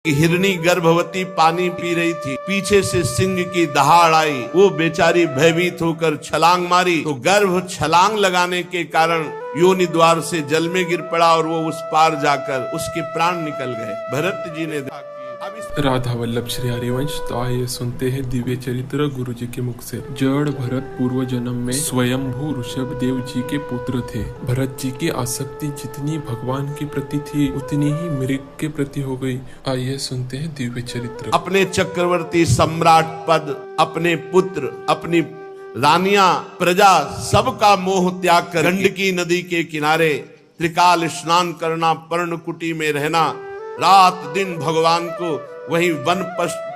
हिरनी गर्भवती पानी पी रही थी, पीछे से सिंह की दहाड़ आई, वो बेचारी भयभीत होकर छलांग मारी तो गर्भ छलांग लगाने के कारण योनि द्वार से जल में गिर पड़ा और वो उस पार जाकर उसके प्राण निकल गए। भरत जी ने देखा कि राधा वल्लभ श्री हरिवंश। तो आइए सुनते हैं दिव्य चरित्र गुरु जी के मुख से। जड़ भरत पूर्व जन्म में स्वयंभू ऋषभ देव जी के पुत्र थे। भरत जी की आसक्ति जितनी भगवान के प्रति थी उतनी ही मृग के प्रति हो गई। आइए सुनते हैं दिव्य चरित्र। अपने चक्रवर्ती सम्राट पद, अपने पुत्र, अपनी रानियां, प्रजा, सबका मोह त्याग कर गंडकी नदी के किनारे त्रिकाल स्नान करना, पर्णकुटी में रहना, रात दिन भगवान को वहीं वन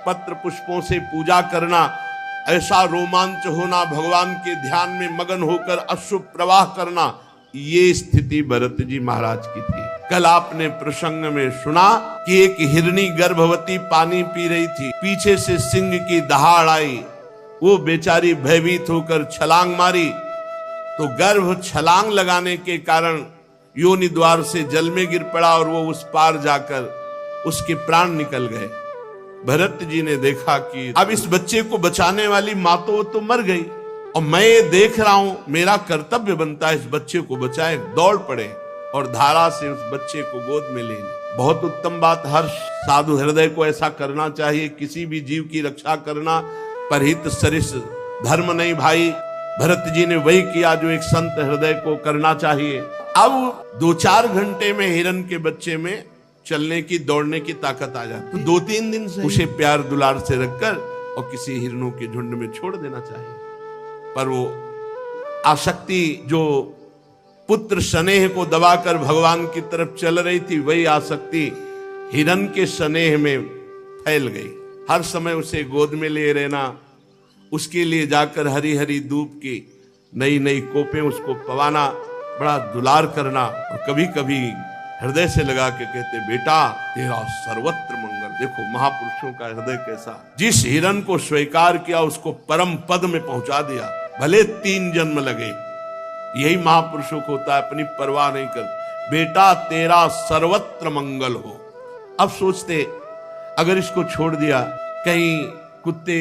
पत्र पुष्पों से पूजा करना, ऐसा रोमांच होना, भगवान के ध्यान में मगन होकर अश्रु प्रवाह करना, ये स्थिति भरत जी महाराज की थी। कल आपने प्रसंग में सुना कि एक हिरनी गर्भवती पानी पी रही थी, पीछे से सिंह की दहाड़ आई, वो बेचारी भयभीत होकर छलांग मारी तो गर्भ छलांग लगाने के कारण योनि द्वार से जल में गिर पड़ा और वो उस पार जाकर उसके प्राण निकल गए। भरत जी ने देखा कि अब इस बच्चे को बचाने वाली माँ तो वो तो मर गई और मैं ये देख रहा हूं, मेरा कर्तव्य बनता है इस बच्चे को बचाए। दौड़ पड़े और धारा से उस बच्चे को गोद में ले ली। बहुत उत्तम बात, हर साधु हृदय को ऐसा करना चाहिए। किसी भी जीव की रक्षा करना परहित सरिस धर्म नहीं भाई। भरत जी ने वही किया जो एक संत हृदय को करना चाहिए। अब 2-4 घंटे में हिरन के बच्चे में चलने की, दौड़ने की ताकत आ जाती। 2-3 दिन से उसे प्यार दुलार से रखकर और किसी हिरनों के झुंड में छोड़ देना चाहिए। पर वो आसक्ति जो पुत्र स्नेह को दबाकर भगवान की तरफ चल रही थी, वही आसक्ति हिरन के स्नेह में फैल गई। हर समय उसे गोद में ले रहना, उसके लिए जाकर हरी हरी धूप की नई नई कोपें उसको पवाना, बड़ा दुलार करना, और कभी कभी हृदय से लगा के कहते, बेटा तेरा सर्वत्र मंगल। देखो महापुरुषों का हृदय कैसा, जिस हिरन को स्वीकार किया उसको परम पद में पहुंचा दिया, भले 3 जन्म लगे। यही महापुरुषों को होता है, अपनी परवाह नहीं कर, बेटा तेरा सर्वत्र मंगल हो। अब सोचते अगर इसको छोड़ दिया, कहीं कुत्ते,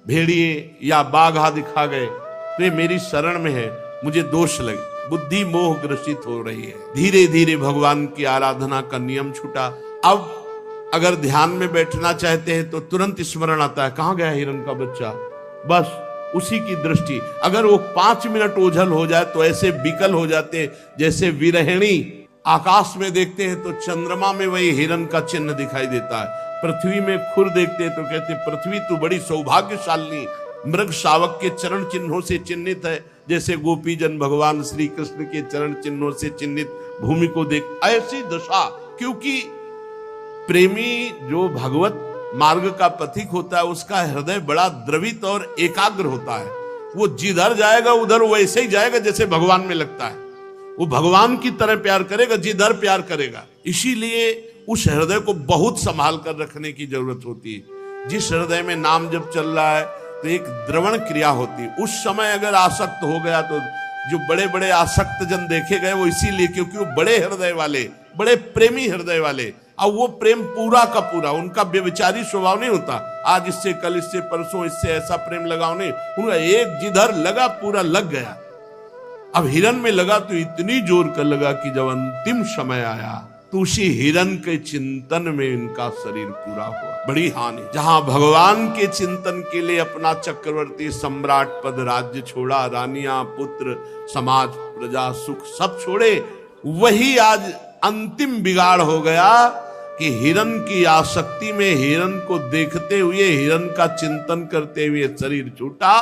भेड़िए या बाघ आदि खा गए तो ये मेरी शरण में है, मुझे दोष लगे, बुद्धि मोह ग्रसित हो रही है। धीरे धीरे भगवान की आराधना का नियम छूटा। अब अगर ध्यान में बैठना चाहते हैं तो तुरंत स्मरण आता है, कहाँ गया हिरन का बच्चा, बस उसी की दृष्टि। अगर वो 5 मिनट ओझल हो जाए तो ऐसे विकल हो जाते जैसे विरहिणी आकाश में देखते हैं तो चंद्रमा में वही हिरन का चिन्ह दिखाई देता है। पृथ्वी में खुर देखते हैं तो कहते पृथ्वी तू बड़ी सौभाग्यशाली, मृग शावक के चरण चिन्हों से चिन्हित है, जैसे गोपी जन भगवान श्री कृष्ण के चरण चिन्हों से चिन्हित भूमि को देख। ऐसी दशा, क्योंकि प्रेमी जो भगवत मार्ग का पथिक होता है उसका हृदय बड़ा द्रवित और एकाग्र होता है। वो जिधर जाएगा उधर वैसे ही जाएगा जैसे भगवान में लगता है। वो भगवान की तरह प्यार करेगा जिधर प्यार करेगा। इसीलिए उस हृदय को बहुत संभाल कर रखने की जरूरत होती है। जिस हृदय में नाम जब चल रहा है तो एक द्रवण क्रिया होती है। उस समय अगर आसक्त हो गया तो जो बड़े बड़े आसक्त जन देखे गए वो इसीलिए क्योंकि वो बड़े हृदय वाले, बड़े प्रेमी हृदय वाले। अब वो प्रेम पूरा का पूरा, उनका व्यभिचारी स्वभाव नहीं होता, आज इससे कल इससे परसों इससे ऐसा प्रेम लगाओ नहीं, उनका एक जिधर लगा पूरा लग गया। अब हिरन में लगा तो इतनी जोर कर लगा कि जब अंतिम समय आया तो उसी हिरन के चिंतन में इनका शरीर पूरा हुआ। बड़ी हानि। जहां भगवान के चिंतन के लिए अपना चक्रवर्ती सम्राट पद, राज्य छोड़ा, रानियां, पुत्र, समाज, प्रजा, सुख सब छोड़े, वही आज अंतिम बिगाड़ हो गया कि हिरन की आसक्ति में, हिरन को देखते हुए, हिरन का चिंतन करते हुए शरीर छूटा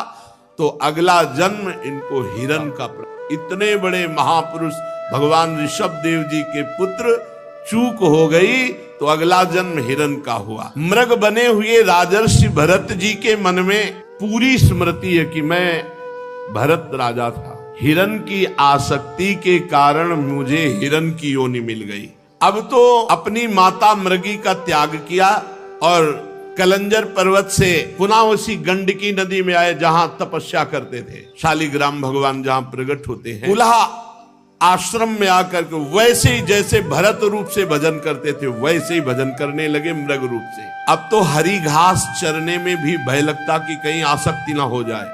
तो अगला जन्म इनको हिरन का। इतने बड़े महापुरुष भगवान ऋषभ देव जी के पुत्र, चूक हो गई तो अगला जन्म हिरन का हुआ। मृग बने हुए राजर्षि भरत जी के मन में पूरी स्मृति है कि मैं भरत राजा था, हिरन की आसक्ति के कारण मुझे हिरन की योनि मिल गई। अब तो अपनी माता मृगी का त्याग किया और कलंजर पर्वत से पुनः उसी गंडकी नदी में आए जहां तपस्या करते थे। शालिग्राम भगवान जहां प्रकट होते हैं, पुनः आश्रम में आकर के वैसे ही जैसे भरत रूप से भजन करते थे वैसे ही भजन करने लगे मृग रूप से। अब तो हरी घास चरने में भी भय लगता कि कहीं आसक्ति ना हो जाए,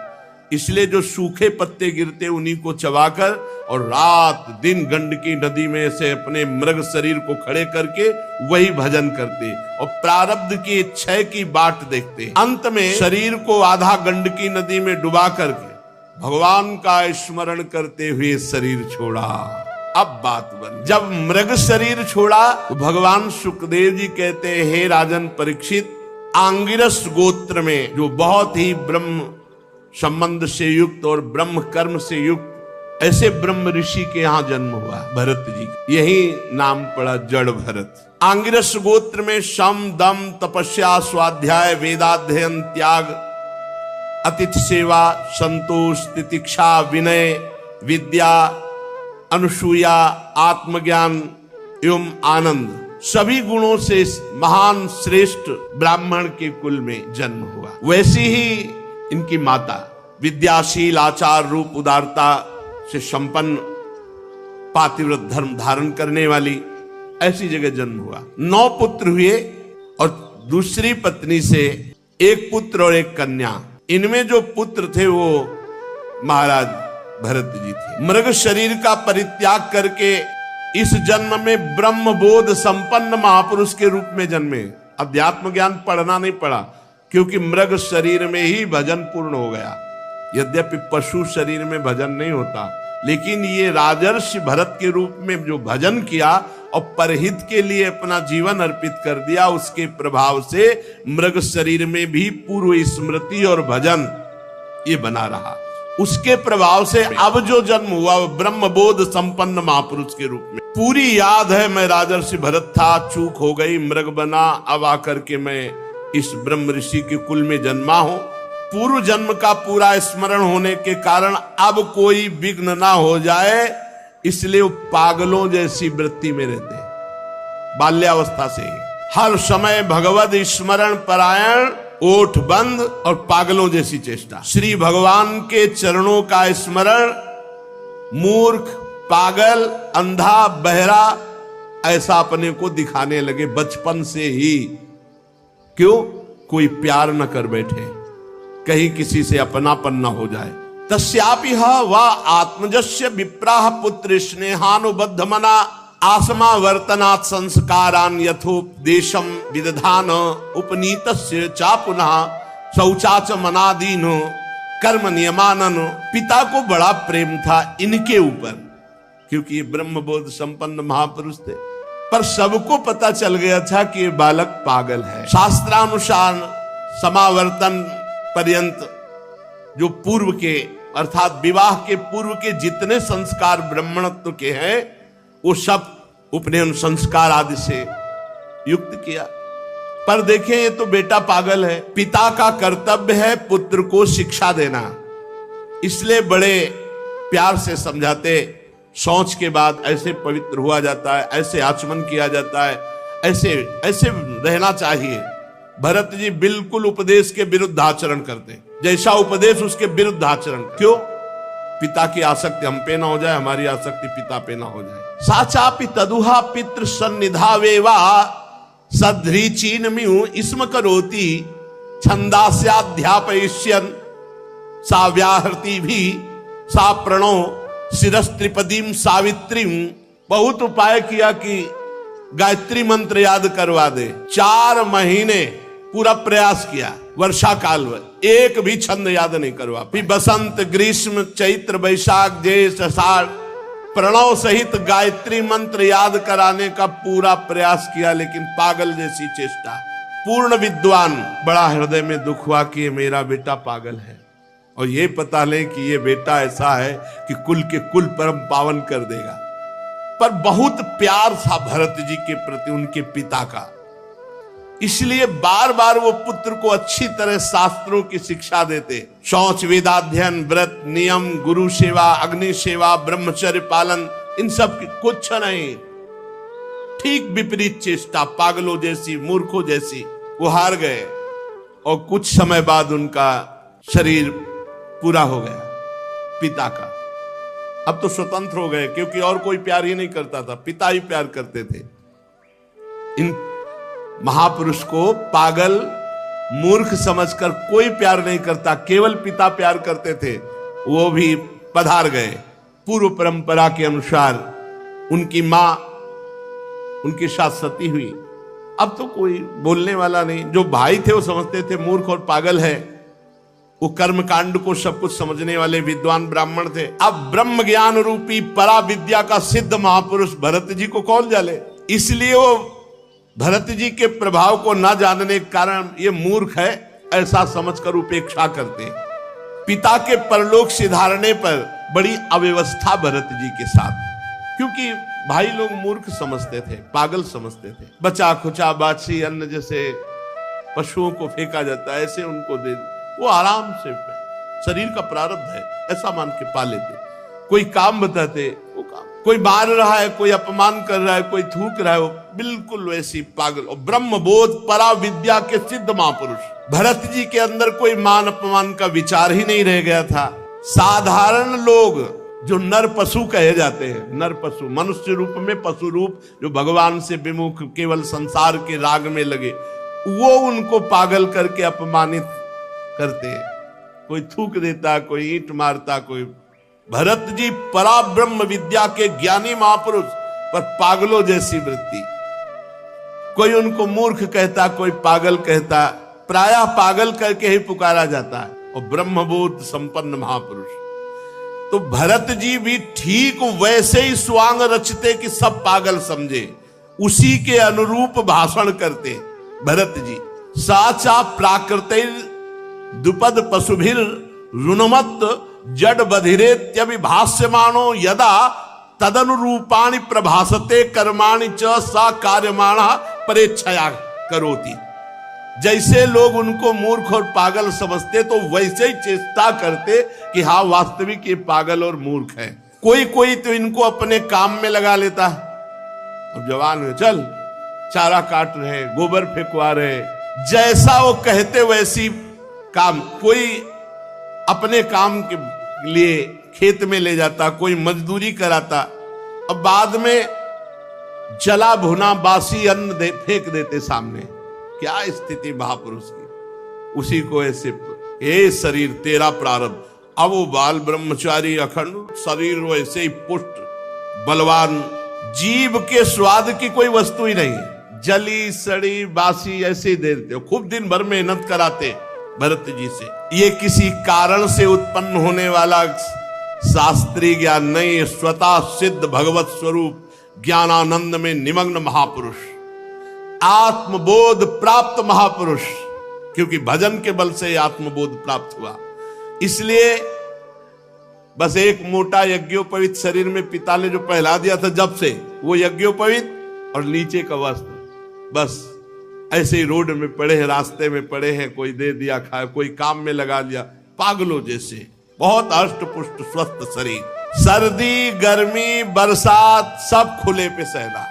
इसलिए जो सूखे पत्ते गिरते उन्हीं को चबाकर और रात दिन गंडकी नदी में से अपने मृग शरीर को खड़े करके वही भजन करते और प्रारब्ध की क्षय की बाट देखते। अंत में शरीर को आधा गंडकी नदी में डुबा करके भगवान का स्मरण करते हुए शरीर छोड़ा। अब बात बन, जब मृग शरीर छोड़ा तो भगवान सुखदेव जी कहते हैं, हे राजन परीक्षित, आंगिरस गोत्र में जो बहुत ही ब्रह्म संबंध से युक्त और ब्रह्म कर्म से युक्त ऐसे ब्रह्म ऋषि के यहाँ जन्म हुआ भरत जी का, यही नाम पड़ा जड़ भरत। आंगिरस गोत्र में शम दम तपस्या स्वाध्याय वेदाध्ययन त्याग अतिथि सेवा संतोष तितिक्षा विनय विद्या अनुसूया आत्मज्ञान एवं आनंद सभी गुणों से महान श्रेष्ठ ब्राह्मण के कुल में जन्म हुआ। वैसी ही इनकी माता विद्याशील आचार रूप उदारता से संपन्न पातिव्रत धर्म धारण करने वाली ऐसी जगह जन्म हुआ। 9 पुत्र हुए और दूसरी पत्नी से 1 पुत्र और 1 कन्या। इनमें जो पुत्र थे वो महाराज भरत जी थे। मृग शरीर का परित्याग करके इस जन्म में ब्रह्म बोध संपन्न महापुरुष के रूप में जन्मे। अध्यात्म ज्ञान पढ़ना नहीं पड़ा क्योंकि मृग शरीर में ही भजन पूर्ण हो गया। यद्यपि पशु शरीर में भजन नहीं होता, लेकिन ये राजर्षि भरत के रूप में जो भजन किया और परहित के लिए अपना जीवन अर्पित कर दिया, उसके प्रभाव से मृग शरीर में भी पूर्व स्मृति और भजन ये बना रहा। उसके प्रभाव से अब जो जन्म हुआ वो ब्रह्मबोध संपन्न महापुरुष के रूप में। पूरी याद है, मैं राजर्षि भरत था, चूक हो गई, मृग बना, अब आकर के मैं इस ब्रह्म ऋषि के कुल में जन्मा हूं। पूर्व जन्म का पूरा स्मरण होने के कारण अब कोई विघ्न ना हो जाए, इसलिए वो पागलों जैसी वृत्ति में रहते हैं। बाल्यावस्था से ही हर समय भगवत स्मरण परायण, ओठ बंद और पागलों जैसी चेष्टा। श्री भगवान के चरणों का स्मरण मूर्ख, पागल, अंधा, बहरा ऐसा अपने को दिखाने लगे बचपन से ही। क्यों? कोई प्यार न कर बैठे, कहीं किसी से अपनापन न हो जाए। तस्यापि वा आत्मजस्य विप्राह पुत्र स्नेहानुबद्ध मना आसमा वर्तनात् संस्कारान यथोपदेशम विदधान उपनीतस्य चा पुनः शौचाच मनादीन कर्म नियमानन। पिता को बड़ा प्रेम था इनके ऊपर, क्योंकि ये ब्रह्मबोध संपन्न महापुरुष थे, पर सबको पता चल गया था कि ये बालक पागल है। शास्त्रानुसार समावर्तन पर्यंत जो पूर्व के अर्थात विवाह के पूर्व के जितने संस्कार ब्राह्मणत्व के हैं वो सब उपनयन संस्कार आदि से युक्त किया। पर देखें, ये तो बेटा पागल है। पिता का कर्तव्य है पुत्र को शिक्षा देना, इसलिए बड़े प्यार से समझाते। शौच के बाद ऐसे पवित्र हुआ जाता है, ऐसे आचमन किया जाता है, ऐसे ऐसे रहना चाहिए। भरत जी बिल्कुल उपदेश के विरुद्ध आचरण करते, जैसा उपदेश उसके विरुद्ध आचरण। क्यों? पिता की आसक्ति हम पे ना हो जाए, हमारी आसक्ति पिता पे ना हो जाए। साचापि तदुहा पितृ सन्निधावेवा सध्रीचीनमिउ इसम करोति छंदास्याध्यापयिष्यन् सा व्याहृति भी सा प्रणो शिरस्त्रिपदीम सावित्रीम। बहुत उपाय किया कि गायत्री मंत्र याद करवा दे। 4 महीने पूरा प्रयास किया, वर्षा काल में एक भी छंद याद नहीं करवा। फिर बसंत ग्रीष्म चैत्र वैशाख ज्येष्ठ आषाढ़ प्रणव सहित गायत्री मंत्र याद कराने का पूरा प्रयास किया, लेकिन पागल जैसी चेष्टा। पूर्ण विद्वान बड़ा हृदय में दुख हुआ कि ये मेरा बेटा पागल है, और ये पता ले कि ये बेटा ऐसा है कि कुल के कुल परम पावन कर देगा। पर बहुत प्यार था भरत जी के प्रति उनके पिता का, इसलिए बार बार वो पुत्र को अच्छी तरह शास्त्रों की शिक्षा देते। शौच, वेदाध्ययन, व्रत, नियम, गुरु सेवा, अग्नि सेवा, ब्रह्मचर्य पालन, इन सब की कुछ नहीं। ठीक विपरीत चेष्टा, पागलों जैसी, मूर्खों जैसी। वो हार गए और कुछ समय बाद उनका शरीर पूरा हो गया पिता का। अब तो स्वतंत्र हो गए, क्योंकि और कोई प्यार ही नहीं करता था, पिता ही प्यार करते थे। इन महापुरुष को पागल मूर्ख समझकर कोई प्यार नहीं करता, केवल पिता प्यार करते थे। वो भी पधार गए। पूर्व परंपरा के अनुसार उनकी मां उनके साथ सती हुई। अब तो कोई बोलने वाला नहीं, जो भाई थे वो समझते थे मूर्ख और पागल है। वो कर्म कांड को सब कुछ समझने वाले विद्वान ब्राह्मण थे। अब ब्रह्म ज्ञान रूपी परा विद्या का सिद्ध महापुरुष भरत जी को कौन जाने, इसलिए वो भरत जी के प्रभाव को न जानने के कारण ये मूर्ख है ऐसा समझकर उपेक्षा करते हैं। पिता के परलोक सिधारने पर बड़ी अव्यवस्था भरत जी के साथ, क्योंकि भाई लोग मूर्ख समझते थे, पागल समझते थे। बचा खुचा बाछी अन्न जैसे पशुओं को फेंका जाता है, ऐसे उनको दे, वो आराम से शरीर का प्रारब्ध है ऐसा मान के पा लेते। कोई काम बताते वो काम, कोई मार रहा है, कोई अपमान कर रहा है, कोई थूक रहा है, वो बिल्कुल वैसी पागल। और ब्रह्म बोध परा विद्या के सिद्ध महापुरुष भरत जी के अंदर कोई मान अपमान का विचार ही नहीं रह गया था। साधारण लोग जो नर पशु कहे जाते हैं, नर पशु मनुष्य रूप में पशु रूप, जो भगवान से विमुख केवल संसार के राग में लगे, वो उनको पागल करके अपमानित करते। कोई थूक देता, कोई ईंट मारता, कोई। भरत जी परा ब्रह्म विद्या के ज्ञानी महापुरुष, पर पागलों जैसी वृत्ति। कोई उनको मूर्ख कहता, कोई पागल कहता, प्रायः पागल करके ही पुकारा जाता है। और ब्रह्मबोध संपन्न महापुरुष। तो भरत जी भी ठीक वैसे ही स्वांग रचते कि सब पागल समझे, उसी के अनुरूप भाषण करते भरत जी। साचा प्राकृते दुपद पशुभिर रुणमत जड बधिरेत्यभिभाष्यमाणो यदा तदनुरूपाणि प्रभासते कर्माणि च सा कार्यमाणः परेच्छया करोति। जैसे लोग उनको मूर्ख और पागल समझते तो वैसे ही चेष्टा करते कि हाँ वास्तविक ये पागल और मूर्ख है। कोई कोई तो इनको अपने काम में लगा लेता। अब जवान है, चल चारा काट रहे, गोबर फेंकवा रहे, जैसा वो कहते वैसी काम। कोई अपने काम के लिए खेत में ले जाता, कोई मजदूरी कराता, अब बाद में जला भुना बासी अन्न फेंक देते सामने। क्या स्थिति महापुरुष की। उसी को ऐसे, ए शरीर तेरा प्रारब्ध। अब वो बाल ब्रह्मचारी अखंड शरीर वैसे ही पुष्ट बलवान, जीव के स्वाद की कोई वस्तु ही नहीं है, जली सड़ी बासी ऐसे ही दे देते हो। खूब दिन भर मेहनत कराते भरत जी से। ये किसी कारण से उत्पन्न होने वाला शास्त्रीय ज्ञान नहीं, स्वतः सिद्ध भगवत स्वरूप ज्ञानानंद में निमग्न महापुरुष, आत्मबोध प्राप्त महापुरुष। क्योंकि भजन के बल से आत्मबोध प्राप्त हुआ, इसलिए बस एक मोटा यज्ञोपवीत शरीर में पिता ने जो पहला दिया था जब से, वो यज्ञोपवीत और नीचे का वस्त्र, बस ऐसे ही रोड में पड़े हैं, रास्ते में पड़े हैं, कोई दे दिया खाए, कोई काम में लगा लिया, पागलों जैसे। बहुत अष्ट पुष्ट स्वस्थ शरीर। सर्दी गर्मी बरसात सब खुले पे सहना,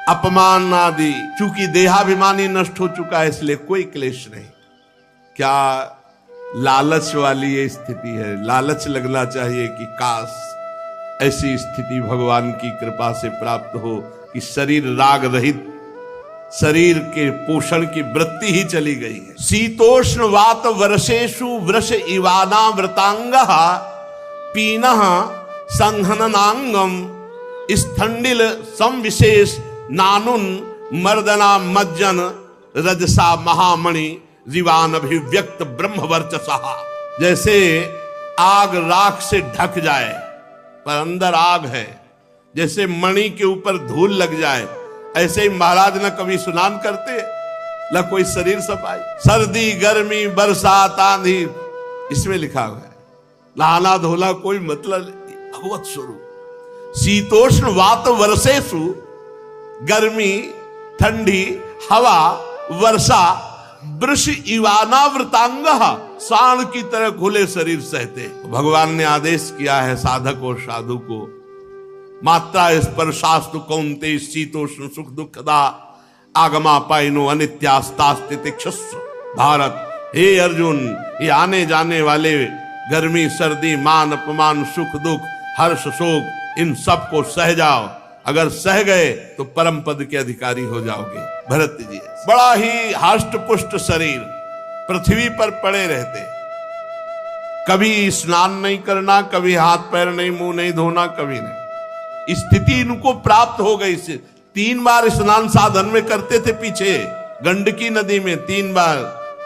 अपमान आदि, चूंकि देहाभिमानी नष्ट हो चुका है इसलिए कोई क्लेश नहीं। क्या लालच वाली ये स्थिति है। लालच लगना चाहिए कि काश ऐसी स्थिति भगवान की कृपा से प्राप्त हो कि शरीर राग रहित, शरीर के पोषण की वृत्ति ही चली गई है। शीतोष्ण वात वर्षेषु वृष इवाना व्रतांगः पीनः संहननांगम स्थंडिल संविशेष नानुन मर्दना मज्जन रजसा महामणि रिवान अभिव्यक्त ब्रह्म वर्चसा। जैसे आग राख से ढक जाए पर अंदर आग है, जैसे मणि के ऊपर धूल लग जाए, ऐसे ही महाराज न कभी स्नान करते न कोई शरीर सफाई। सर्दी गर्मी बरसात आंधी इसमें लिखा हुआ है, नहाना धोना कोई मतलब नहीं, भगवत स्वरूप। शीतोष्ण वात वर्षेषु, गर्मी ठंडी हवा वर्षा, वृष इवानावृतांग, सांड की तरह खुले शरीर सहते। भगवान ने आदेश किया है साधक और साधु को, मात्रा स्पर्शास्तु कौन्ते शीतोष्ण सुख दुखदा आगमा पाइनो अनित्यास्तास्तितिक्षस्व। भारत, हे अर्जुन, ये आने जाने वाले गर्मी सर्दी मान अपमान सुख दुख हर्ष शोक इन सब को सह जाओ। अगर सह गए तो परम पद के अधिकारी हो जाओगे। भरत जी बड़ा ही हष्ट पुष्ट शरीर, पृथ्वी पर पड़े रहते, कभी स्नान नहीं करना, कभी हाथ पैर नहीं, मुंह नहीं धोना, कभी नहीं। स्थिति इनको प्राप्त हो गई। 3 बार स्नान साधन में करते थे पीछे गंडकी नदी में, 3 बार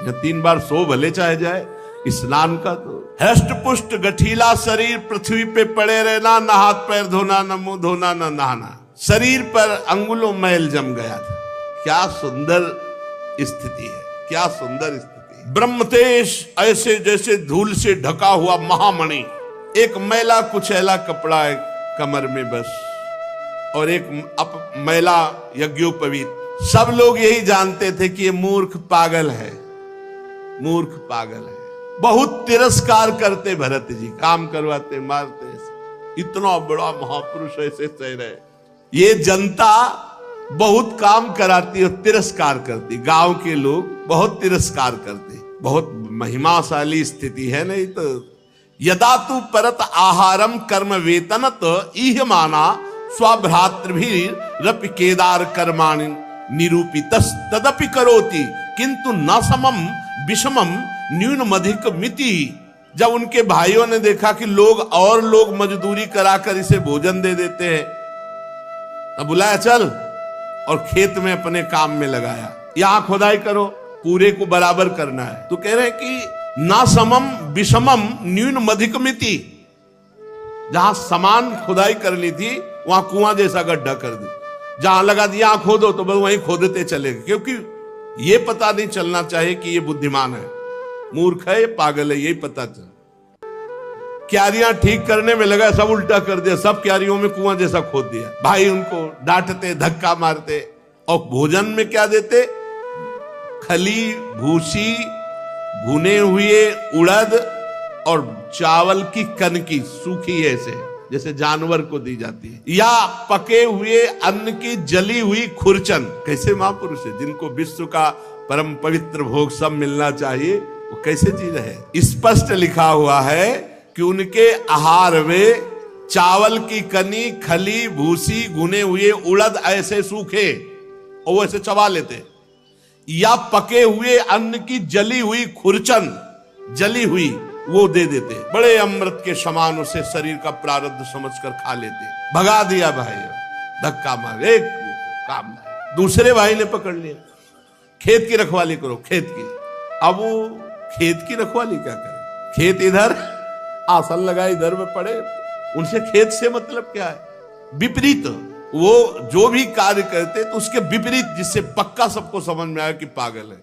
या 3 बार सो भले चाहे जाए, स्नान का तो हष्ट पुष्ट गठीला शरीर, पृथ्वी पे पड़े रहना, न हाथ पैर धोना, न मुंह धोना, न नहाना, शरीर पर अंगुलों मैल जम गया था। क्या सुंदर स्थिति है, क्या सुंदर स्थिति है। ब्रह्मतेज ऐसे जैसे धूल से ढका हुआ महामणि, एक मैला कुचैला कपड़ा है कमर में बस, और एक मैला यज्ञोपवीत। सब लोग यही जानते थे कि ये मूर्ख पागल है, मूर्ख पागल है। बहुत तिरस्कार करते भरत जी, काम करवाते, मारते। इतना बड़ा महापुरुष ऐसे सह रहे। ये जनता बहुत काम कराती और तिरस्कार करती, गांव के लोग बहुत तिरस्कार करते। बहुत महिमाशाली स्थिति है। नहीं तो यदा तू परत आहारम कर्म वेतनत इह माना स्वभ्रातृभिरपि केदार कर्माणि निरूपितस् तदपि करोति किंतु न समम विषमम न्यूनमधिक मिति। जब उनके भाइयों ने देखा कि लोग मजदूरी कराकर इसे भोजन दे देते हैं, तब बुलाया चल, और खेत में अपने काम में लगाया। यहां खुदाई करो, पूरे को बराबर करना है। तो कह रहे हैं कि ना समम विषमम न्यूनमधिक मिति। जहां समान खुदाई करनी थी वहां कुआं जैसा गड्ढा कर दी, जहां लगा दिया खोदो तो बस वहीं खोदते चले, क्योंकि ये पता नहीं चलना चाहिए कि ये बुद्धिमान है, मूर्ख है, ये पागल है, यही पता चल। क्यारियां ठीक करने में लगा, सब उल्टा कर दिया, सब क्यारियों में कुआं जैसा खोद दिया। भाई उनको डांटते, धक्का मारते, और भोजन में क्या देते? खली, भूसी, भुने हुए उड़द और चावल की कनकी सूखी ऐसे जैसे जानवर को दी जाती है, या पके हुए अन्न की जली हुई खुरचन। कैसे महापुरुष है जिनको विश्व का परम पवित्र भोग सब मिलना चाहिए, वो कैसे जी रहे। स्पष्ट लिखा हुआ है कि उनके आहार में चावल की कनी, खली, भूसी, भुने हुए उड़द ऐसे सूखे और वो ऐसे चबा लेते, या पके हुए अन्न की जली हुई खुरचन, जली हुई, वो दे देते। बड़े अमृत के समान उसे शरीर का प्रारब्ध समझकर खा लेते। भगा दिया भाई, धक्का मार, एक काम नहीं। दूसरे भाई ने पकड़ लिया, खेत की रखवाली करो, खेत की। अब वो खेत की रखवाली क्या करे? खेत इधर, आसन लगा इधर में पड़े, उनसे खेत से मतलब क्या है? विपरीत, वो जो भी कार्य करते तो उसके विपरीत, जिससे पक्का सबको समझ में आया कि पागल है,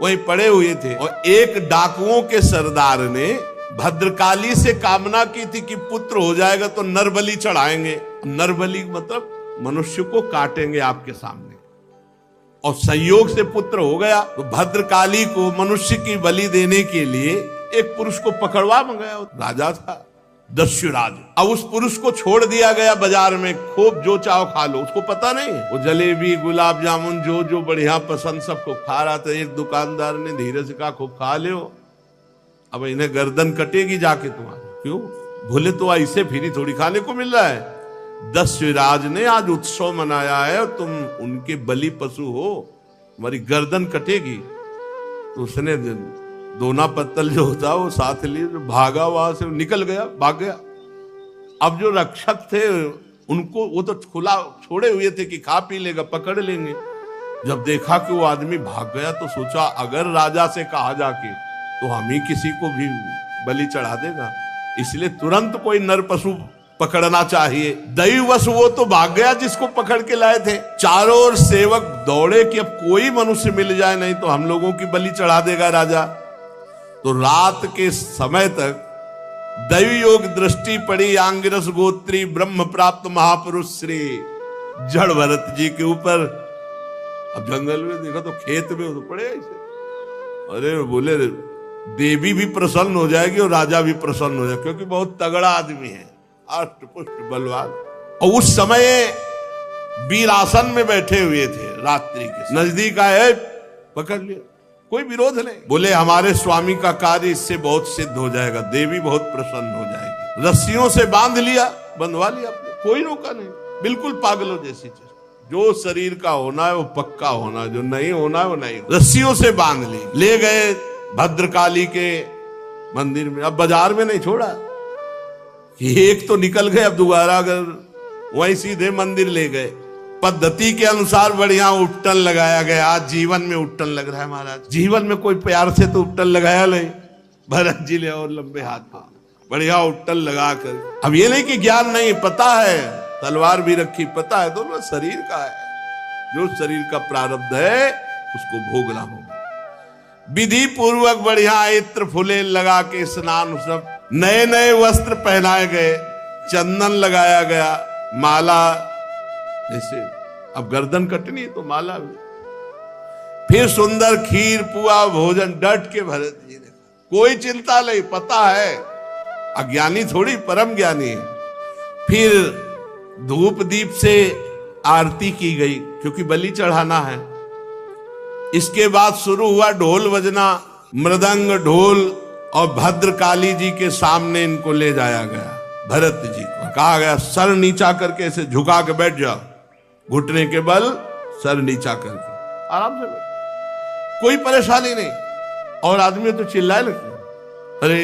वहीं पड़े हुए थे। और एक डाकुओं के सरदार ने भद्रकाली से कामना की थी कि पुत्र हो जाएगा तो नरबलि चढ़ाएंगे। नरबलि मतलब मनुष्य को काटेंगे आपके सामने, और संयोग से पुत्र हो गया। तो भद्रकाली को मनुष्य की बलि देने के लिए एक पुरुष को पकड़वा मंगाया। राजा था दस्युराज। अब उस पुरुष को छोड़ दिया गया बाजार में, खूब जो चाहो खा लो। उसको पता नहीं, वो जलेबी, गुलाब जामुन जो जो बढ़िया पसंद सबको खा रहा था। एक दुकानदार ने धीरे से कहा, खूब खा लो, अब इन्हें गर्दन कटेगी जाके तुम्हारी। क्यों? भूले तो ऐसे फिरी थोड़ी खाने को मिल रहा है। दस्युराज ने आज उत्सव मनाया है और तुम उनके बलि पशु हो, तुम्हारी गर्दन कटेगी। तो उसने दोना पत्तल जो होता वो साथ लिए, भागा, वहां से निकल गया, भाग गया। अब जो रक्षक थे उनको, वो तो खुला छोड़े हुए थे कि खा पी लेगा, पकड़ लेंगे। जब देखा कि वो आदमी भाग गया तो सोचा अगर राजा से कहा जाके तो हम ही किसी को भी बलि चढ़ा देगा, इसलिए तुरंत कोई नर पशु पकड़ना चाहिए। दैववश वो तो भाग गया जिसको पकड़ के लाए थे। चारों ओर सेवक दौड़े कि अब कोई मनुष्य मिल जाए, नहीं तो हम लोगों की बलि चढ़ा देगा राजा। तो रात के समय तक दैवी योग दृष्टि पड़ी आंगिरस गोत्री ब्रह्म प्राप्त महापुरुष श्री जड़ भरत जी के ऊपर। अब जंगल में देखा तो खेत में तो पड़े ऐसे। अरे बोले देवी भी प्रसन्न हो जाएगी और राजा भी प्रसन्न हो जाएगा, क्योंकि बहुत तगड़ा आदमी है, अष्ट पुष्ट बलवान। और उस समय वीरासन में बैठे हुए थे, रात्रि के नजदीक आए, पकड़ लिया, कोई विरोध नहीं। बोले हमारे स्वामी का कार्य इससे बहुत सिद्ध हो जाएगा, देवी बहुत प्रसन्न हो जाएगी। रस्सियों से बांध लिया, बंधवा लिया, कोई रोका नहीं, बिल्कुल पागलों जैसी चीज। जो शरीर का होना है वो पक्का होना, जो नहीं होना है वो नहीं। रस्सियों से बांध ली, ले गए भद्रकाली के मंदिर में। अब बाजार में नहीं छोड़ा, एक तो निकल गए, अब दोबारा अगर वहीं सीधे मंदिर ले गए। पद्धति के अनुसार बढ़िया उपटन लगाया गया। आज जीवन में उपटन लग रहा है महाराज, जीवन में कोई प्यार से तो उपटन लगाया नहीं। भरत जी ले और लंबे हाथ में बढ़िया उपटन लगा कर। अब ये नहीं कि ज्ञान नहीं, पता है, तलवार भी रखी, पता है दोनों शरीर का है, जो शरीर का प्रारब्ध है उसको भोगना होगा। विधि पूर्वक बढ़िया इत्र फुले लगा के स्नान, सब नए नए वस्त्र पहनाए गए, चंदन लगाया गया, माला, जैसे अब गर्दन कटनी तो माला भी। फिर सुंदर खीर पुआ भोजन, डट के भरत जी ने, कोई चिंता नहीं, पता है, अज्ञानी थोड़ी, परम ज्ञानी है। फिर धूप दीप से आरती की गई, क्योंकि बलि चढ़ाना है। इसके बाद शुरू हुआ ढोल बजना, मृदंग ढोल, और भद्रकाली जी के सामने इनको ले जाया गया। भरत जी को कहा गया सर नीचा करके ऐसे झुका के बैठ जाओ, घुटने के बल सर नीचा करके आराम से बैठ, कोई परेशानी नहीं। और आदमी तो चिल्लाए लगते, अरे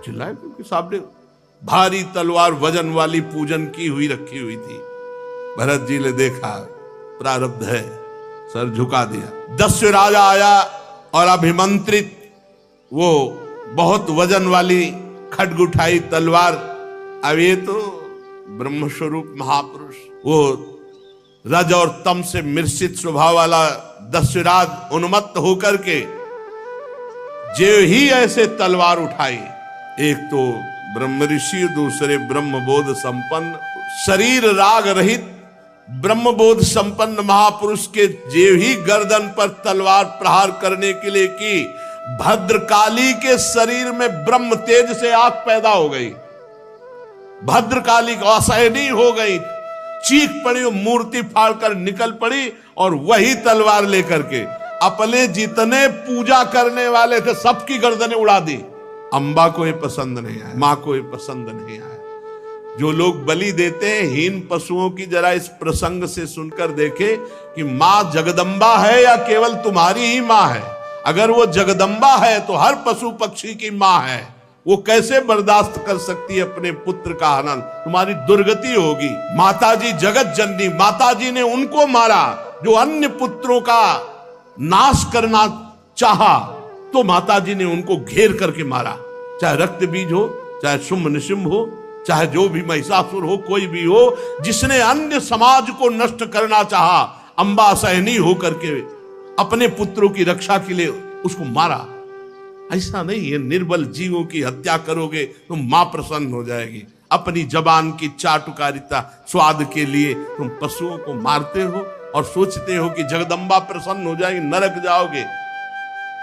चिल्लाए क्योंकि सामने भारी तलवार वजन वाली पूजन की हुई रखी हुई थी। भरत जी ने देखा प्रारब्ध है, सर झुका दिया। दस्यु राजा आया और अभिमंत्रित वो बहुत वजन वाली खड्ग उठाई तलवार। अब ये तो ब्रह्म स्वरूप महापुरुष, वो रज और तम से मिश्रित स्वभाव वाला दस्युराज उन्मत्त होकर के जो ही ऐसे तलवार उठाई, एक तो ब्रह्म ऋषि, दूसरे ब्रह्मबोध संपन्न, शरीर राग रहित ब्रह्मबोध संपन्न महापुरुष के जेव ही गर्दन पर तलवार प्रहार करने के लिए की, भद्रकाली के शरीर में ब्रह्म तेज से आग पैदा हो गई। भद्रकाली को असहनीय हो गई, चीख पड़ी, मूर्ति फाड़कर निकल पड़ी और वही तलवार लेकर के अपने जितने पूजा करने वाले थे सबकी गर्दनें उड़ा दी। अंबा को ये पसंद नहीं आया, मां को ये पसंद नहीं आया। जो लोग बलि देते हैं हीन पशुओं की, जरा इस प्रसंग से सुनकर देखे कि मां जगदम्बा है या केवल तुम्हारी ही मां है। अगर वो जगदम्बा है तो हर पशु पक्षी की मां है, वो कैसे बर्दाश्त कर सकती है अपने पुत्र का हनन? तुम्हारी दुर्गति होगी। माताजी जगत जननी, माताजी ने उनको मारा जो अन्य पुत्रों का नाश करना चाहा, तो माताजी ने उनको घेर करके मारा। चाहे रक्त बीज हो, चाहे शुंभ निशुंभ हो, चाहे जो भी महिषासुर हो, कोई भी हो, जिसने अन्य समाज को नष्ट करना चाहा, अंबा असहनीय होकर के अपने पुत्रों की रक्षा के लिए उसको मारा। ऐसा नहीं है, निर्बल जीवों की हत्या करोगे तो मां प्रसन्न हो जाएगी। अपनी जबान की चाटुकारिता स्वाद के लिए तुम पशुओं को मारते हो और सोचते हो कि जगदम्बा प्रसन्न हो जाएगी, नरक जाओगे।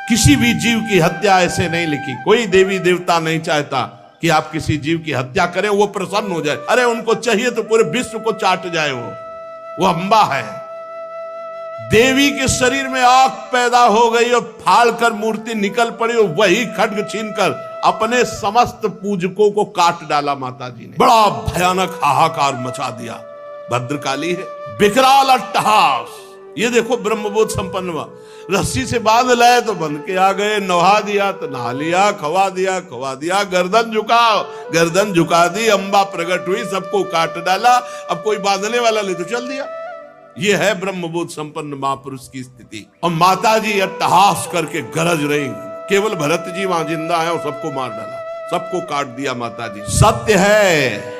किसी भी जीव की हत्या ऐसे नहीं लिखी। कोई देवी देवता नहीं चाहता कि आप किसी जीव की हत्या करें, वो प्रसन्न हो जाए। अरे उनको चाहिए तो पूरे विश्व को चाट जाए। वो अंबा है। देवी के शरीर में आग पैदा हो गई और फाड़ कर मूर्ति निकल पड़ी और वही खड्ग छीनकर अपने समस्त पूजकों को काट डाला माता जी ने। बड़ा भयानक हाहाकार मचा दिया। भद्रकाली है, विकराल अट्टहास। ये देखो ब्रह्मबोध संपन्न हुआ, रस्सी से बांध लाए तो बंध के आ गए, नहा दिया तो नहा लिया, खवा दिया, गर्दन झुकाओ, गर्दन झुका दी, अंबा प्रकट हुई, सबको काट डाला। अब कोई बांधने वाला ले तो चल दिया। ये है ब्रह्मबोध संपन्न महापुरुष की स्थिति। और माता जी अट्टहास करके गरज रही, केवल भरत जी वहां जिंदा है और सबको मार डाला, सबको काट दिया माता जी। सत्य है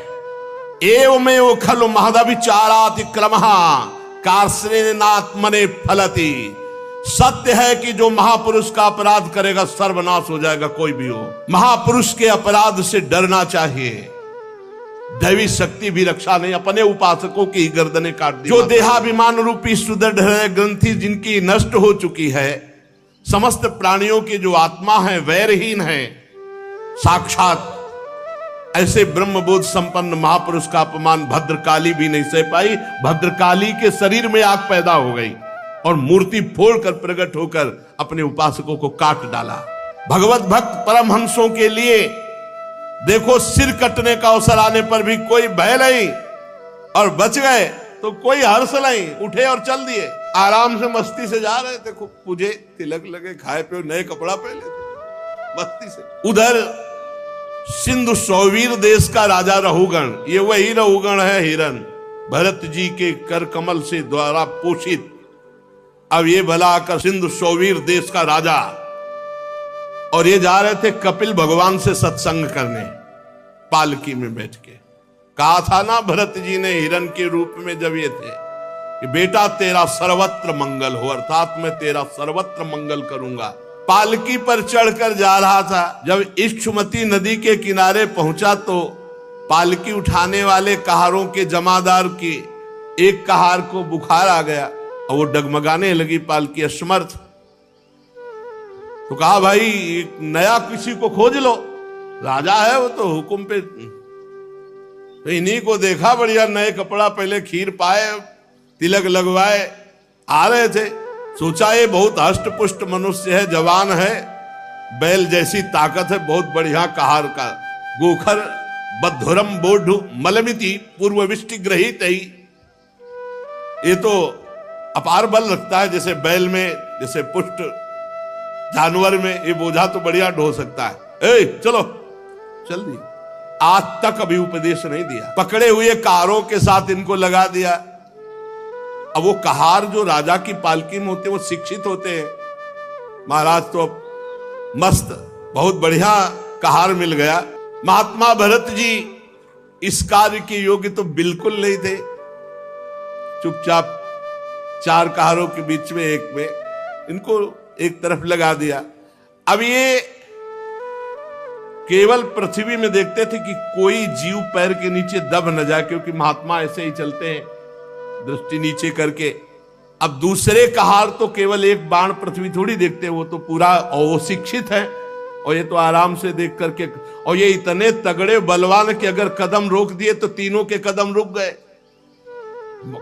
एवमेव खलु महदविचाराति क्रमः कार्ष्णेनात्मने फलति। सत्य है कि जो महापुरुष का अपराध करेगा सर्वनाश हो जाएगा, कोई भी हो। महापुरुष के अपराध से डरना चाहिए। दैवी शक्ति भी रक्षा नहीं, अपने उपासकों की गर्दनें काट दी। जो देहाभिमान रूपी सुदृढ़ ग्रंथि जिनकी नष्ट हो चुकी है, समस्त प्राणियों की जो आत्मा है वैरहीन है, साक्षात ऐसे ब्रह्मबोध संपन्न महापुरुष का अपमान भद्रकाली भी नहीं सह पाई। भद्रकाली के शरीर में आग पैदा हो गई और मूर्ति फोड़कर प्रकट होकर अपने उपासकों को काट डाला। भगवत भक्त परमहंसों के लिए देखो सिर कटने का अवसर आने पर भी कोई भय नहीं, और बच गए तो कोई हर्ष नहीं, उठे और चल दिए। आराम से मस्ती से जा रहे थे, खूब पूजे तिलक लगे, खाए पे नए कपड़ा पहने थे मस्ती से। उधर सिंधु सौवीर देश का राजा रहुगण, ये वही रहुगण है हिरन, भरत जी के कर कमल से द्वारा पोषित। अब ये भला आकर सिंधु सौवीर देश का राजा, और ये जा रहे थे कपिल भगवान से सत्संग करने पालकी में बैठ के। कहा था ना भरत जी ने हिरन के रूप में जब ये थे कि बेटा तेरा सर्वत्र मंगल हो, अर्थात मैं तेरा सर्वत्र मंगल करूंगा। पालकी पर चढ़कर जा रहा था, जब इक्षुमती नदी के किनारे पहुंचा तो पालकी उठाने वाले कहारों के जमादार की एक कहार को बुखार आ गया और वो डगमगाने लगी पालकी असमर्थ। तो कहा भाई नया किसी को खोज लो, राजा है वो तो हुक्म पे। तो इन्हीं को देखा, बढ़िया नए कपड़ा पहले, खीर पाए, तिलक लगवाए, आ रहे थे। सोचा ये बहुत हष्ट पुष्ट मनुष्य है, जवान है, बैल जैसी ताकत है, बहुत बढ़िया कहार का, गोखर बद्धुरम बोढ़ मलमिति पूर्वविष्टि ग्रहित ही। ये तो अपार बल रखता है, जैसे बैल में, जैसे पुष्ट जानवर में, ये बोझा तो बढ़िया ढो सकता है। ए चलो चल दी। आज तक अभी उपदेश नहीं दिया, पकड़े हुए कहारों के साथ इनको लगा दिया। अब वो कहार जो राजा की पालकी में होते वो शिक्षित होते हैं। महाराज तो मस्त, बहुत बढ़िया कहार मिल गया। महात्मा भरत जी इस कार्य के योग्य तो बिल्कुल नहीं थे। चुपचाप चार कहारों के बीच में एक में इनको एक तरफ लगा दिया। अब ये केवल पृथ्वी में देखते थे कि कोई जीव पैर के नीचे दब न जाए, क्योंकि महात्मा ऐसे ही चलते हैं दृष्टि नीचे करके। अब दूसरे कहार तो केवल एक बाण पृथ्वी थोड़ी देखते हैं, वो तो पूरा, और वो शिक्षित है, और ये तो आराम से देख करके, और ये इतने तगड़े बलवान कि अगर कदम रोक दिए तो तीनों के कदम रुक गए,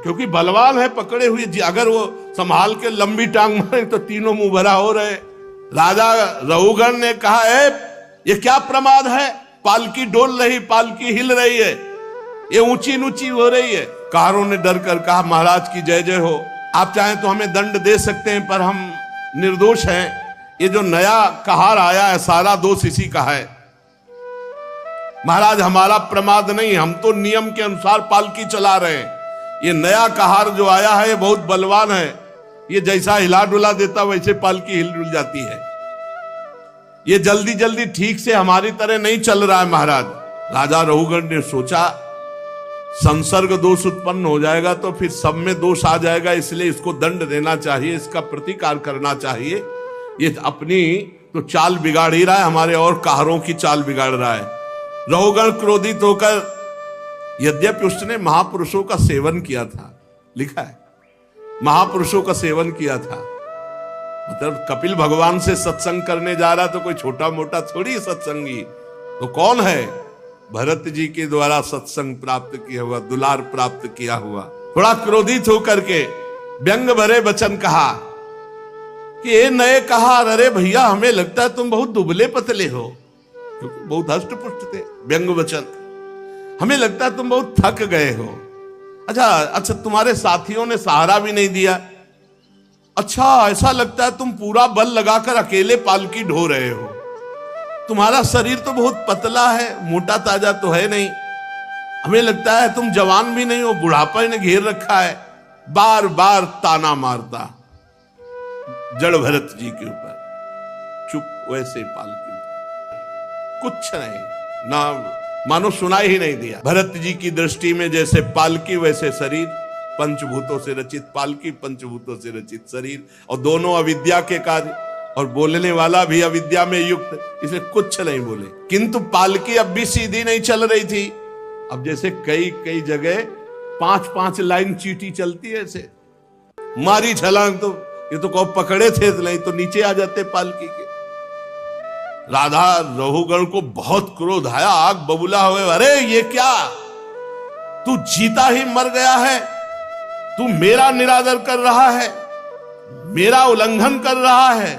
क्योंकि बलवान है, पकड़े हुए। अगर वो संभाल के लंबी टांग मारे तो तीनों मुंह भरा हो रहे। राजा रहुगण ने कहा है ये क्या प्रमाद है, पालकी डोल रही, पालकी हिल रही है, ये ऊंची ऊंची हो रही है। कहारों ने डर कर कहा महाराज की जय जय हो, आप चाहें तो हमें दंड दे सकते हैं, पर हम निर्दोष हैं। ये जो नया कहार आया है सारा दोष इसी का है। महाराज हमारा प्रमाद नहीं, हम तो नियम के अनुसार पालकी चला रहे हैं। ये नया कहार जो आया है ये बहुत बलवान है, ये जैसा हिला डुला देता वैसे पालकी हिल डुल जाती है। ये जल्दी जल्दी ठीक से हमारी तरह नहीं चल रहा है महाराज। राजा रहुगण ने सोचा संसर्ग दोष उत्पन्न हो जाएगा तो फिर सब में दोष आ जाएगा, इसलिए इसको दंड देना चाहिए, इसका प्रतिकार करना चाहिए। ये अपनी तो चाल बिगाड़ ही रहा है, हमारे और कहारों की चाल बिगाड़ रहा है। रहुगण क्रोधित होकर, यद्यपि उसने महापुरुषों का सेवन किया था, लिखा है महापुरुषों का सेवन किया था, मतलब कपिल भगवान से सत्संग करने जा रहा तो कोई छोटा मोटा थोड़ी सत्संगी, तो कौन है, भरत जी के द्वारा सत्संग प्राप्त किया हुआ, दुलार प्राप्त किया हुआ। थोड़ा क्रोधित होकर के व्यंग भरे वचन कहा कि ये नए कहा, अरे भैया हमें लगता है तुम बहुत दुबले पतले हो, क्योंकि बहुत हष्ट पुष्ट थे। व्यंग वचन, हमें लगता है तुम बहुत थक गए हो। अच्छा तुम्हारे साथियों ने सहारा भी नहीं दिया। अच्छा ऐसा लगता है तुम पूरा बल लगाकर अकेले पालकी ढो रहे हो। तुम्हारा शरीर तो बहुत पतला है, मोटा ताजा तो है नहीं। हमें लगता है तुम जवान भी नहीं हो, बुढ़ापा ने घेर रखा है। बार बार ताना मारता जड़ भरत जी के ऊपर। चुप, वैसे पालकी, कुछ नहीं, ना मानो सुनाई ही नहीं दिया। भरत जी की दृष्टि में जैसे पालकी वैसे शरीर, पंचभूतों से रचित पालकी, पंचभूतों से रचित शरीर, और दोनों अविद्या के कार्य, और बोलने वाला भी अविद्या में युक्त, इसलिए कुछ नहीं बोले। किंतु पालकी अब भी सीधी नहीं चल रही थी। अब जैसे कई कई जगह 5-5 लाइन चीटी चलती है, ऐसे मारी छलांग तो ये तो कब पकड़े थे, नहीं तो नीचे आ जाते पालकी के। राधा रहुगण को बहुत क्रोध आया, आग बबूला हुए, अरे ये क्या, तू जीता ही मर गया है, तू मेरा निरादर कर रहा है, मेरा उल्लंघन कर रहा है,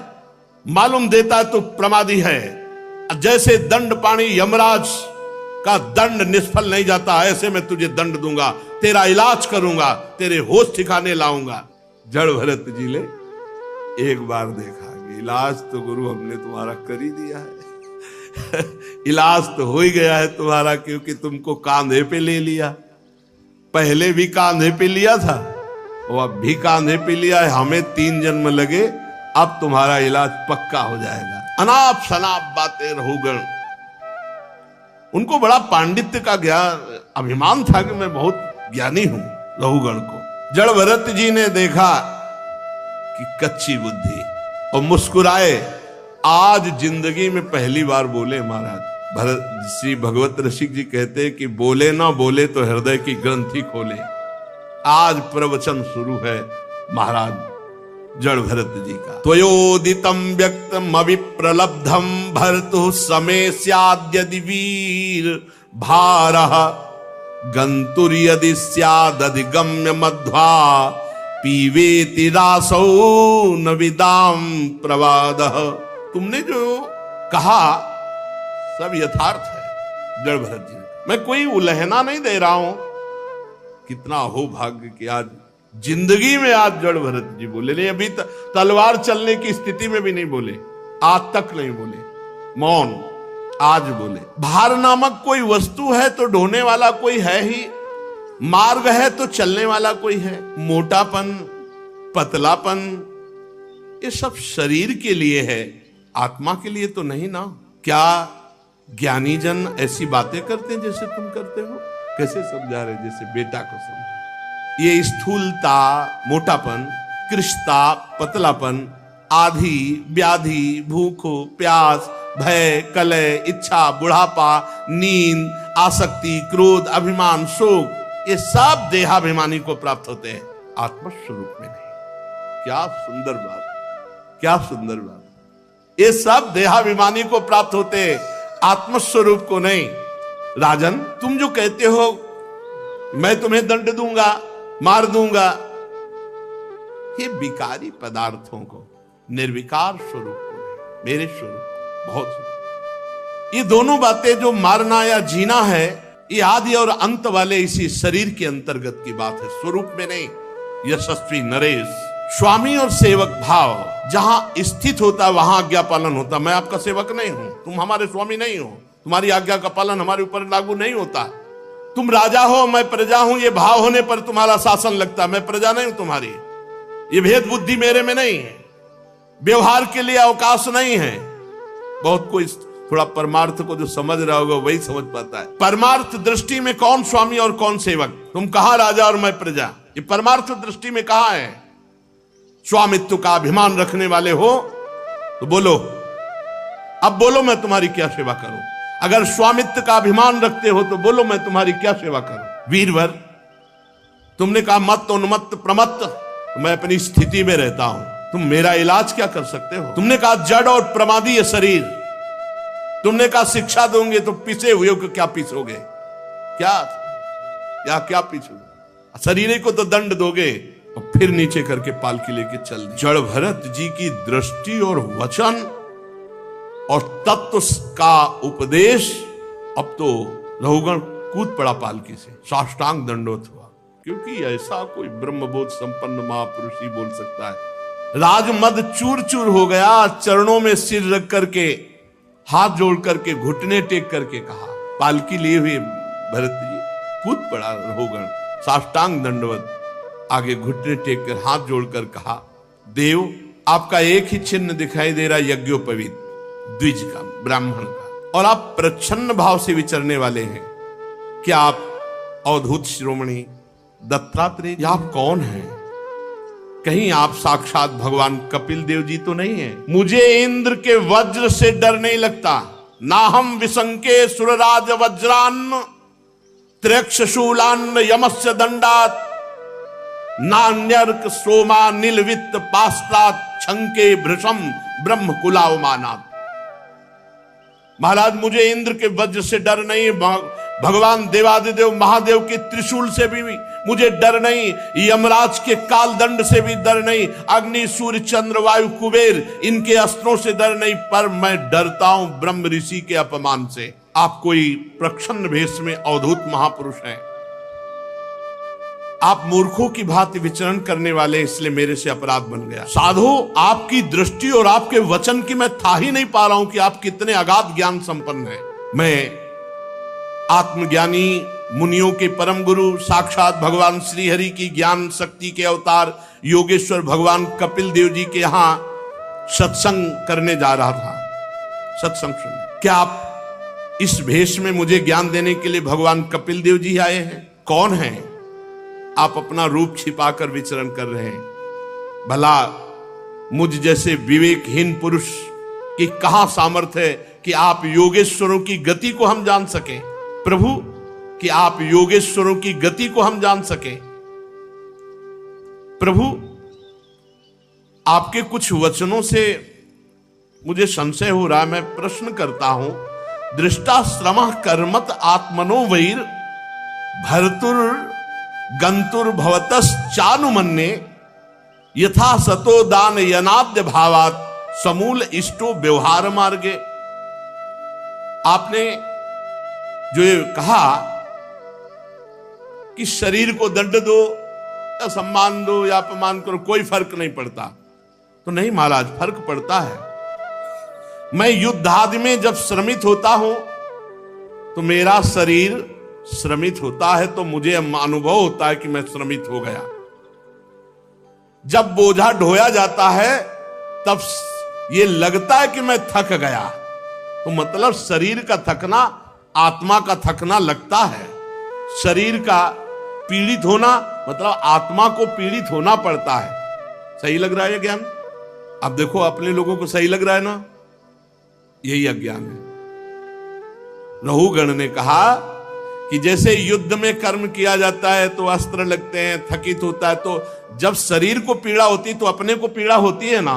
मालूम देता तू प्रमादी है। जैसे दंड पाणी यमराज का दंड निष्फल नहीं जाता, ऐसे मैं तुझे दंड दूंगा, तेरा इलाज करूंगा, तेरे होश ठिकाने लाऊंगा। जड़ भरत जी ने एक बार देखा कि इलाज तो गुरु हमने तुम्हारा कर ही दिया है इलाज तो हो ही गया है तुम्हारा, क्योंकि तुमको कांधे पे ले लिया, पहले भी कांधे पे लिया था और अब भी कांधे पे लिया है। हमें 3 जन्म लगे, अब तुम्हारा इलाज पक्का हो जाएगा। अनाप शनाप बातें रहुगण। उनको बड़ा पांडित्य का ज्ञान अभिमान था कि मैं बहुत ज्ञानी हूं रहुगण को। जड़ भरत जी ने देखा कि कच्ची बुद्धि और मुस्कुराए। आज जिंदगी में पहली बार बोले महाराज। श्री भगवत रसिक जी कहते हैं कि बोले ना बोले तो हृदय की ग्रंथि खोले। आज प्रवचन शुरू है महाराज जड़ भरत जी का। त्वयोदितम व्यक्तम अविप्रलब्धम भर्तु समय स्याद्यदि वीर भारः गंतुर यदि स्यादधिगम्य मध्वा पीवेति रासौ न विदाम प्रवादः। तुमने जो कहा सब यथार्थ है जड़ भरत जी। मैं कोई उलहना नहीं दे रहा हूं। कितना हो भाग्य कि आज जिंदगी में आज जड़ भरत जी बोले नहीं। अभी तलवार चलने की स्थिति में भी नहीं बोले, आज तक नहीं बोले, मौन। आज बोले भार नामक कोई वस्तु है तो ढोने वाला कोई है ही, मार्ग है तो चलने वाला कोई है। मोटापन, पतलापन, ये सब शरीर के लिए है, आत्मा के लिए तो नहीं ना। क्या ज्ञानी जन ऐसी बातें करते हैं जैसे तुम करते हो? कैसे समझा रहे? जैसे बेटा को समझा। ये स्थूलता, मोटापन, कृष्णता, पतलापन, आधी, व्याधि, भूखो, प्यास, भय, कलह, इच्छा, बुढ़ापा, नींद, आसक्ति, क्रोध, अभिमान, शोक, ये सब देहाभिमानी को प्राप्त होते हैं, आत्मस्वरूप में नहीं। क्या सुंदर बात, क्या सुंदर बात। ये सब देहाभिमानी को प्राप्त होते हैं, आत्मस्वरूप को नहीं। राजन, तुम जो कहते हो मैं तुम्हें दंड दूंगा, मार दूंगा, ये विकारी पदार्थों को, निर्विकार स्वरूप को, मेरे स्वरूप को बहुत। ये दोनों बातें जो मारना या जीना है, ये आदि और अंत वाले इसी शरीर के अंतर्गत की बात है, स्वरूप में नहीं। यशस्वी नरेश, स्वामी और सेवक भाव जहां स्थित होता वहां आज्ञा पालन होता। मैं आपका सेवक नहीं हूं, तुम हमारे स्वामी नहीं हो, तुम्हारी आज्ञा का पालन हमारे ऊपर लागू नहीं होता। तुम राजा हो, मैं प्रजा हूं, ये भाव होने पर तुम्हारा शासन लगता। मैं प्रजा नहीं हूं तुम्हारी, ये भेद बुद्धि मेरे में नहीं है, व्यवहार के लिए अवकाश नहीं है। बहुत कोई थोड़ा परमार्थ को जो समझ रहा होगा वही समझ पाता है। परमार्थ दृष्टि में कौन स्वामी और कौन सेवक? तुम कहां राजा और मैं प्रजा? ये परमार्थ दृष्टि में कहां है? स्वामित्व का अभिमान रखने वाले हो तो बोलो, अब बोलो मैं तुम्हारी क्या सेवा करूं। अगर स्वामित्व का अभिमान रखते हो तो बोलो मैं तुम्हारी क्या सेवा करूं। वीरवर, तुमने कहा मत उन्मत्त प्रमत्त, तो मैं अपनी स्थिति में रहता हूं, तुम मेरा इलाज क्या कर सकते हो? तुमने कहा जड़ और प्रमादी ये शरीर, तुमने कहा शिक्षा दोगे तो पिसे हुए को क्या पीसोगे? क्या पीसोगे? शरीर को तो दंड दोगे और फिर नीचे करके पालकी लेके चल दी। जड़ भरत जी की दृष्टि और वचन और तत्व का उपदेश, अब तो रहुगण कूद पड़ा पालकी से, साष्टांग दंडवत हुआ। क्योंकि ऐसा कोई ब्रह्मबोध संपन्न महापुरुष ही बोल सकता है। राजमद चूर चूर हो गया, चरणों में सिर रख करके, हाथ जोड़ करके, घुटने टेक करके कहा। पालकी लिए हुए भरत जी कूद पड़ा रहुगण, साष्टांग दंडवत, आगे घुटने टेक कर हाथ जोड़कर कहा, देव आपका एक ही चिन्ह दिखाई दे रहा, यज्ञोपवीत द्विज का, ब्राह्मण का, और आप प्रच्छन्न भाव से विचरने वाले हैं। क्या आप अवधूत शिरोमणि दत्तात्रेय, या आप कौन हैं? कहीं आप साक्षात भगवान कपिल देव जी तो नहीं है? मुझे इंद्र के वज्र से डर नहीं लगता, ना हम विशंके सुरराज वज्रान्न त्र्यक्षशूलान्न यमस्य दंडात नान्यर्क सोमा नीलवित्त पास्त्रात छंके भृशम ब्रह्म कुलावमानात। महाराज, मुझे इंद्र के वज्र से डर नहीं, भगवान देवादिदेव महादेव के त्रिशूल से भी मुझे डर नहीं, यमराज के काल दंड से भी डर नहीं, अग्नि सूर्य चंद्र वायु कुबेर इनके अस्त्रों से डर नहीं, पर मैं डरता हूं ब्रह्म ऋषि के अपमान से। आप कोई प्रच्छन्न भेष में अवधूत महापुरुष हैं, आप मूर्खों की भांति विचरण करने वाले, इसलिए मेरे से अपराध बन गया। साधु, आपकी दृष्टि और आपके वचन की मैं था ही नहीं पा रहा हूं कि आप कितने अगाध ज्ञान संपन्न हैं। मैं आत्मज्ञानी मुनियों के परम गुरु साक्षात भगवान श्री हरि की ज्ञान शक्ति के अवतार योगेश्वर भगवान कपिल देव जी के यहां सत्संग करने जा रहा था, सत्संग सुनने। क्या आप इस भेष में मुझे ज्ञान देने के लिए भगवान कपिल देव जी आए हैं? कौन हैं आप? अपना रूप छिपाकर विचरण कर रहे हैं। भला मुझ जैसे विवेकहीन पुरुष की कहां सामर्थ्य है कि आप योगेश्वरों की गति को हम जान सके? प्रभु, कि आप योगेश्वरों की गति को हम जान सके। प्रभु, आपके कुछ वचनों से मुझे संशय हो रहा है। मैं प्रश्न करता हूं, दृष्टा श्रमः कर्मत आत्मनो वैर भर्तुर गंतुर भवतस चानुमन्ये यथा सतो दान यनाद्य भावात समूल इष्टो व्यवहार मार्गे। आपने जो ये कहा कि शरीर को दंड दो या सम्मान दो या अपमान करो, कोई फर्क नहीं पड़ता, तो नहीं महाराज, फर्क पड़ता है। मैं युद्ध आदि में जब श्रमित होता हूं तो मेरा शरीर श्रमित होता है, तो मुझे अनुभव होता है कि मैं श्रमित हो गया। जब बोझा ढोया जाता है तब ये लगता है कि मैं थक गया, तो मतलब शरीर का थकना आत्मा का थकना लगता है। शरीर का पीड़ित होना मतलब आत्मा को पीड़ित होना पड़ता है। सही लग रहा है ज्ञान? अब देखो, अपने लोगों को सही लग रहा है ना? यही अज्ञान है। रहुगण ने कहा कि जैसे युद्ध में कर्म किया जाता है तो अस्त्र लगते हैं, थकित होता है, तो जब शरीर को पीड़ा होती तो अपने को पीड़ा होती है ना।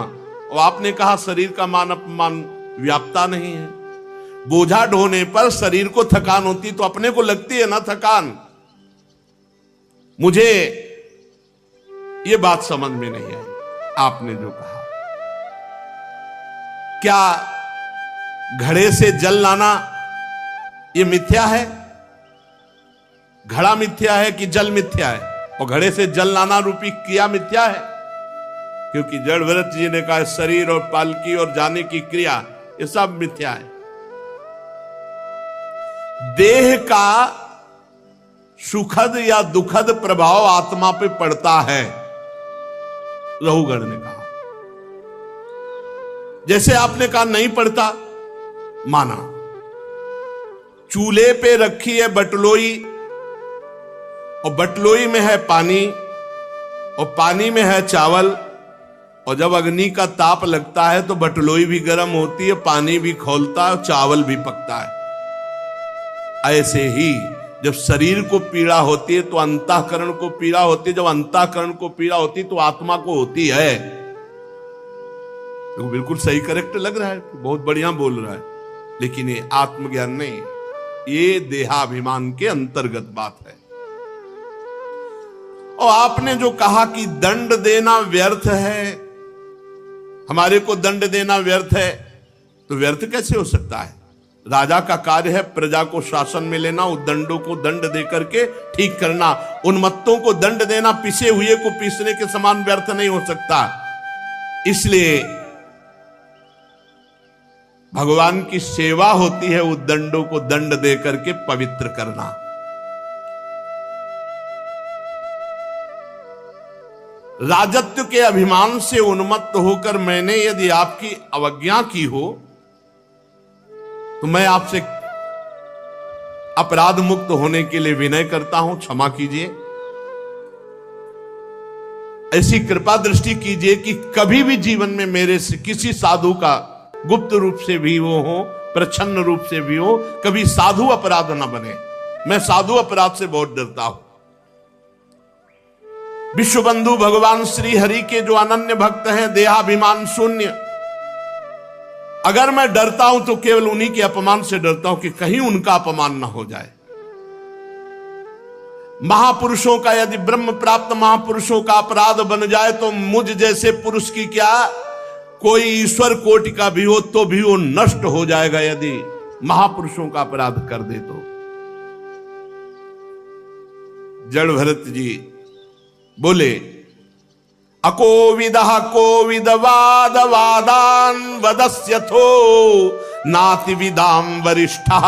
और आपने कहा शरीर का मान अपमान व्याप्ता नहीं है। बोझा ढोने पर शरीर को थकान होती तो अपने को लगती है ना थकान। मुझे ये बात समझ में नहीं आई आपने जो कहा। क्या घड़े से जल लाना ये मिथ्या है? घड़ा मिथ्या है कि जल मिथ्या है? और घड़े से जल लाना रूपी क्रिया मिथ्या है? क्योंकि जड़ भरत जी ने कहा शरीर और पालकी और जाने की क्रिया ये सब मिथ्या है। देह का सुखद या दुखद प्रभाव आत्मा पे पड़ता है, रहुगण ने कहा। जैसे आपने कहा नहीं पड़ता, माना। चूल्हे पे रखी है बटलोई और बटलोई में है पानी और पानी में है चावल, और जब अग्नि का ताप लगता है तो बटलोई भी गर्म होती है, पानी भी खौलता है और चावल भी पकता है। ऐसे ही जब शरीर को पीड़ा होती है तो अंतःकरण को पीड़ा होती है, जब अंतःकरण को पीड़ा होती है तो आत्मा को होती है। तो बिल्कुल सही करेक्ट लग रहा है, बहुत बढ़िया बोल रहा है, लेकिन ये आत्मज्ञान नहीं, ये देहाभिमान के अंतर्गत बात है। और आपने जो कहा कि दंड देना व्यर्थ है, हमारे को दंड देना व्यर्थ है, तो व्यर्थ कैसे हो सकता है? राजा का कार्य है प्रजा को शासन में लेना, उद्दंडों को दंड देकर के ठीक करना, उन्मत्तों को दंड देना पिसे हुए को पीसने के समान व्यर्थ नहीं हो सकता। इसलिए भगवान की सेवा होती है उद्दंडों को दंड दे करके पवित्र करना। राजत्व के अभिमान से उन्मत्त होकर मैंने यदि आपकी अवज्ञा की हो तो मैं आपसे अपराध मुक्त होने के लिए विनय करता हूं, क्षमा कीजिए। ऐसी कृपा दृष्टि कीजिए कि कभी भी जीवन में मेरे से किसी साधु का गुप्त रूप से भी वो हो, प्रच्छन्न रूप से भी हो, कभी साधु अपराध न बने। मैं साधु अपराध से बहुत डरता हूं। विश्वबंधु भगवान श्री हरि के जो अनन्य भक्त हैं, देहाभिमान शून्य, अगर मैं डरता हूं तो केवल उन्हीं के अपमान से डरता हूं कि कहीं उनका अपमान ना हो जाए। महापुरुषों का, यदि ब्रह्म प्राप्त महापुरुषों का अपराध बन जाए तो मुझ जैसे पुरुष की क्या, कोई ईश्वर कोटि का भी हो तो भी वो नष्ट हो जाएगा यदि महापुरुषों का अपराध कर दे तो। जड़ भरत जी बोले, अकोविदः कोविद वाद वादान वदस्यथो नाति विदाम वरिष्ठः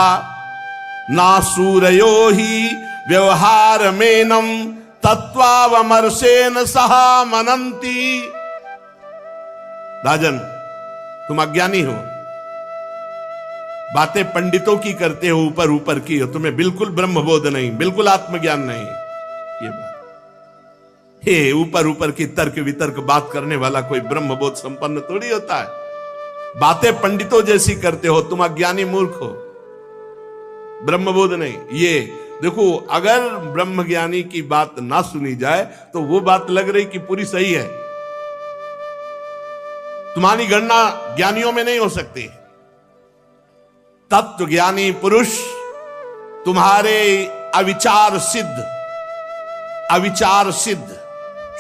ना सूरयो ही व्यवहार मेनम तत्वावमर्शेन सह मनंती। राजन, तुम अज्ञानी हो, बातें पंडितों की करते हो, ऊपर ऊपर की हो, तुम्हें बिल्कुल ब्रह्मबोध नहीं, बिल्कुल आत्मज्ञान नहीं। ये बात हे ऊपर ऊपर की तर्क वितर्क बात करने वाला कोई ब्रह्मबोध संपन्न थोड़ी होता है। बातें पंडितों जैसी करते हो, तुम अज्ञानी मूर्ख हो, ब्रह्मबोध नहीं। ये देखो, अगर ब्रह्मज्ञानी की बात ना सुनी जाए तो वो बात लग रही कि पूरी सही है। तुम्हारी गणना ज्ञानियों में नहीं हो सकती। तत्व ज्ञानी पुरुष तुम्हारे अविचार सिद्ध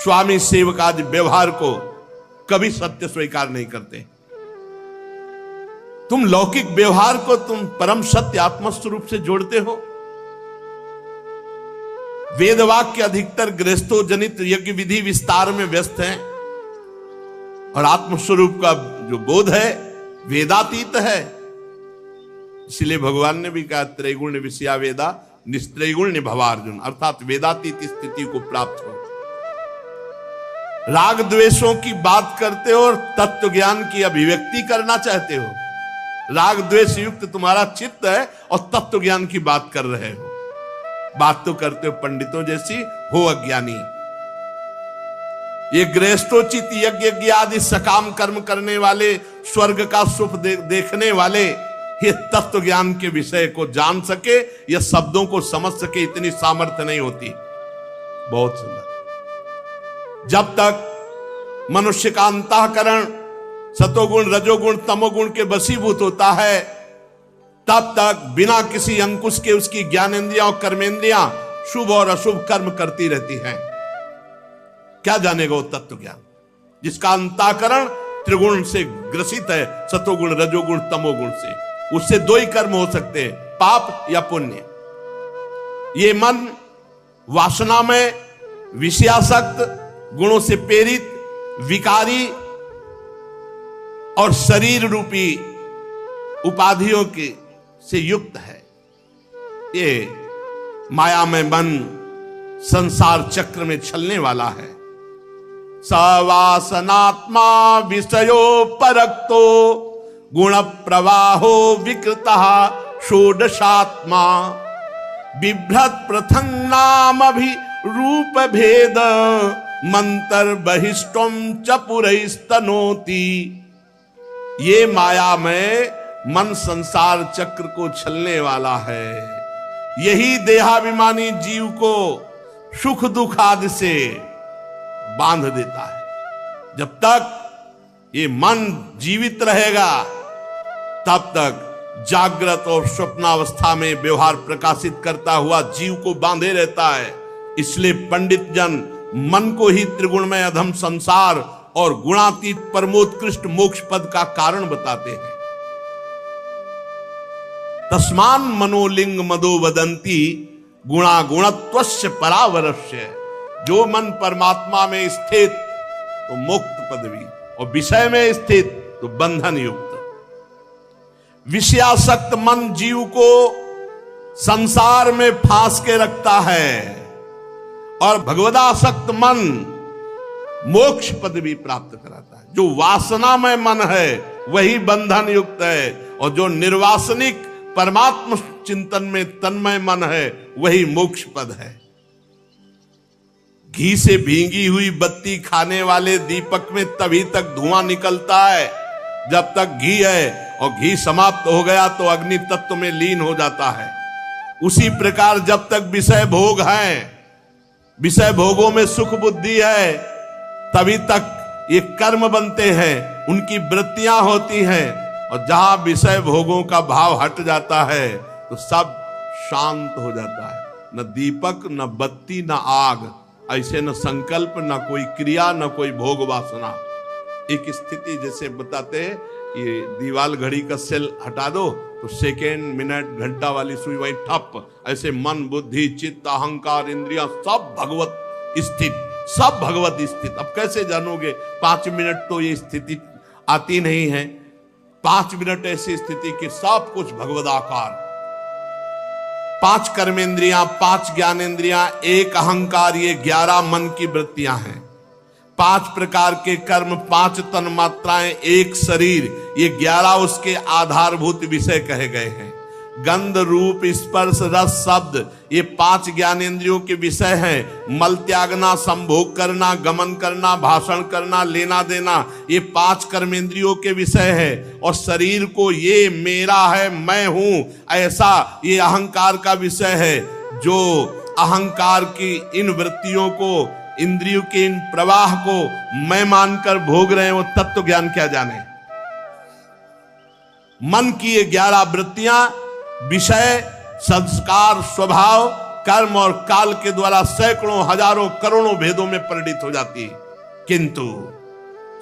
स्वामी सेवक आदि व्यवहार को कभी सत्य स्वीकार नहीं करते। तुम लौकिक व्यवहार को तुम परम सत्य आत्मस्वरूप से जोड़ते हो। वेदवाक्य अधिकतर गृहस्थो जनित यज्ञ विधि विस्तार में व्यस्त हैं और आत्मस्वरूप का जो बोध है वेदातीत है। इसलिए भगवान ने भी कहा, त्रैगुण्य विषया वेदा निस्त्रैगुण्य भवार्जुन, अर्थात वेदातीत स्थिति को प्राप्त हो। राग द्वेषों की बात करते हो और तत्व ज्ञान की अभिव्यक्ति करना चाहते हो। राग द्वेष युक्त तुम्हारा चित्त है और तत्व ज्ञान की बात कर रहे हो। बात तो करते हो पंडितों जैसी, हो अज्ञानी। ये गृहस्थोचित यज्ञ आदि सकाम कर्म करने वाले, स्वर्ग का सुख देखने वाले, ये तत्व ज्ञान के विषय को जान सके या शब्दों को समझ सके, इतनी सामर्थ्य नहीं होती। बहुत सुंदर। जब तक मनुष्य का अंतःकरण सतोगुण रजोगुण तमोगुण के वशीभूत होता है, तब तक बिना किसी अंकुश के उसकी ज्ञानेंद्रियां और कर्मेंद्रियां शुभ और अशुभ कर्म करती रहती हैं। क्या जानेगा वो तत्व ज्ञान जिसका अंतःकरण त्रिगुण से ग्रसित है, सतोगुण रजोगुण तमोगुण से। उससे दो ही कर्म हो सकते हैं, पाप या पुण्य। ये मन वासना में विषयासक्त, गुणों से प्रेरित, विकारी और शरीर रूपी उपाधियों के से युक्त है। ये माया में मन संसार चक्र में चलने वाला है। सवासनात्मा विषयो परक्तो गुण प्रवाहो विकृतः षोडशात्मा बिभ्रत प्रथम नाम भी रूप भेद मंतर बहिष्टम चपुरस्तनोति। ये माया में मन संसार चक्र को छलने वाला है। यही देहाभिमानी जीव को सुख दुख आदि से बांध देता है। जब तक ये मन जीवित रहेगा तब तक जागृत और स्वप्नावस्था में व्यवहार प्रकाशित करता हुआ जीव को बांधे रहता है। इसलिए पंडित जन मन को ही त्रिगुणमय अधम संसार और गुणातीत परमोत्कृष्ट मोक्ष पद का कारण बताते हैं। तस्मान मनोलिंग मदो वदंती गुणा गुणत्वस्य परावरस्य। जो मन परमात्मा में स्थित तो मुक्त पदवी और विषय में स्थित तो बंधन युक्त। विषयासक्त मन जीव को संसार में फांस के रखता है और भगवदासक्त मन मोक्ष पदवी प्राप्त कराता है। जो वासनामय मन है वही बंधन युक्त है और जो निर्वासनिक परमात्म चिंतन में तन्मय मन है वही मोक्ष पद है। घी से भींगी हुई बत्ती खाने वाले दीपक में तभी तक धुआं निकलता है जब तक घी है, और घी समाप्त हो गया तो अग्नि तत्व में लीन हो जाता है। उसी प्रकार जब तक विषय भोग है, विषय भोगों में सुख बुद्धि है, तभी तक ये कर्म बनते हैं, उनकी वृत्तियां होती हैं। और जहां विषय भोगों का भाव हट जाता है तो सब शांत हो जाता है। न दीपक, न बत्ती, न आग, ऐसे न संकल्प, न कोई क्रिया, न कोई भोग वासना। एक स्थिति जैसे बताते हैं, ये दीवाल घड़ी का सेल हटा दो तो सेकेंड, मिनट, घंटा वाली सुई वही ठप। ऐसे मन, बुद्धि, चित्त, अहंकार, इंद्रियां सब भगवत स्थित, सब भगवत स्थित। अब कैसे जानोगे? 5 मिनट तो ये स्थिति आती नहीं है। 5 मिनट ऐसी स्थिति कि सब कुछ भगवदाकार। 5 कर्मेंद्रियां, 5 ज्ञानेंद्रियां, 1 अहंकार, ये 11 मन की वृत्तियां हैं। 5 प्रकार के कर्म, 5 तन मात्राएं, 1 शरीर, ये 11 उसके आधारभूत विषय कहे गए हैं। गंध, रूप, स्पर्श, रस, शब्द, ये 5 ज्ञानेंद्रियों के विषय हैं। मल त्यागना, संभोग करना, गमन करना, भाषण करना, लेना देना, ये 5 कर्मेंद्रियों के विषय है। और शरीर को ये मेरा है, मैं हूं, ऐसा ये अहंकार का विषय है। जो अहंकार की इन वृत्तियों को, इंद्रियों के इन प्रवाह को मैं मानकर भोग रहे हैं, वो तत्व ज्ञान क्या जाने। मन की ये 11 वृत्तियां विषय, संस्कार, स्वभाव, कर्म और काल के द्वारा सैकड़ों, हजारों, करोड़ों भेदों में परिणित हो जाती है। किंतु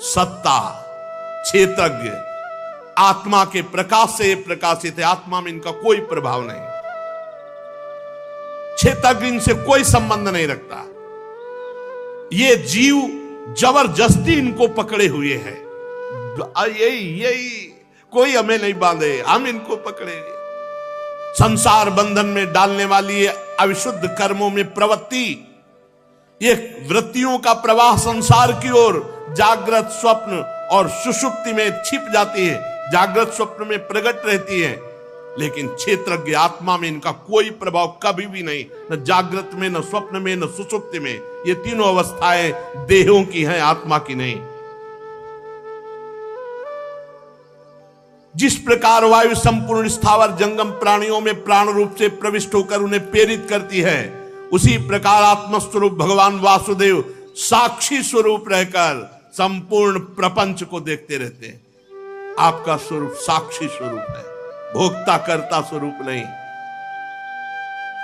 सत्ता, क्षेत्रज्ञ, आत्मा के प्रकाश से ये प्रकाशित है। आत्मा में इनका कोई प्रभाव नहीं, क्षेत्रज्ञ इनसे कोई संबंध नहीं रखता। ये जीव जबरदस्ती इनको पकड़े हुए हैं। यही कोई हमें नहीं बांधे, हम इनको पकड़ेंगे। संसार बंधन में डालने वाली अविशुद्ध कर्मों में प्रवृत्ति, ये वृत्तियों का प्रवाह संसार की ओर जागृत, स्वप्न और सुषुप्ति में छिप जाती है, जागृत स्वप्न में प्रकट रहती है। लेकिन क्षेत्रज्ञ आत्मा में इनका कोई प्रभाव कभी भी नहीं, न जागृत में, न स्वप्न में, न सुषुप्ति में। ये तीनों अवस्थाएं देहों की हैं, आत्मा की नहीं। जिस प्रकार वायु संपूर्ण स्थावर जंगम प्राणियों में प्राण रूप से प्रविष्ट होकर उन्हें प्रेरित करती है, उसी प्रकार आत्मस्वरूप भगवान वासुदेव साक्षी स्वरूप रहकर संपूर्ण प्रपंच को देखते रहते हैं। आपका स्वरूप साक्षी स्वरूप है, भोक्ता करता स्वरूप नहीं।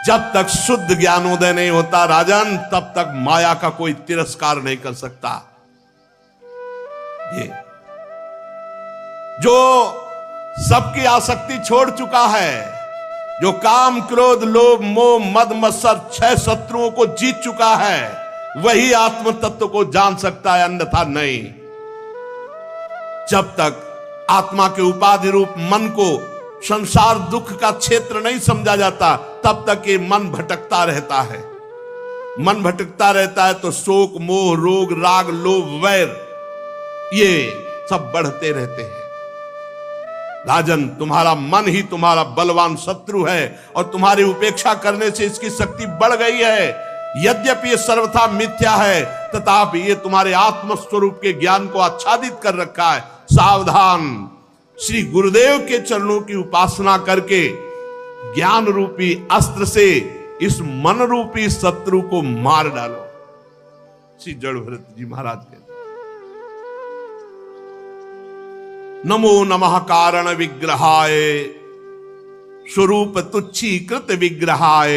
जब तक शुद्ध ज्ञानोदय नहीं होता राजन, तब तक माया का कोई तिरस्कार नहीं कर सकता। ये जो सबकी आसक्ति छोड़ चुका है, जो काम, क्रोध, लोभ, मोह, मद, मत्सर 6 शत्रुओं को जीत चुका है, वही आत्म तत्व को जान सकता है, अन्यथा नहीं। जब तक आत्मा के उपाधि रूप मन को संसार दुख का क्षेत्र नहीं समझा जाता, तब तक ये मन भटकता रहता है। मन भटकता रहता है तो शोक, मोह, रोग, राग, लोभ, वैर, ये सब बढ़ते रहते हैं। राजन, तुम्हारा मन ही तुम्हारा बलवान शत्रु है और तुम्हारी उपेक्षा करने से इसकी शक्ति बढ़ गई है। यद्यपि ये सर्वथा मिथ्या है, तथापि ये तुम्हारे आत्म स्वरूप के ज्ञान को आच्छादित कर रखा है। सावधान, श्री गुरुदेव के चरणों की उपासना करके ज्ञान रूपी अस्त्र से इस मन रूपी शत्रु को मार डालो। श्री जड़ भरत जी महाराज के नमो नमः कारण विग्रहाय, स्वरूप तुच्छीकृत विग्रहाय,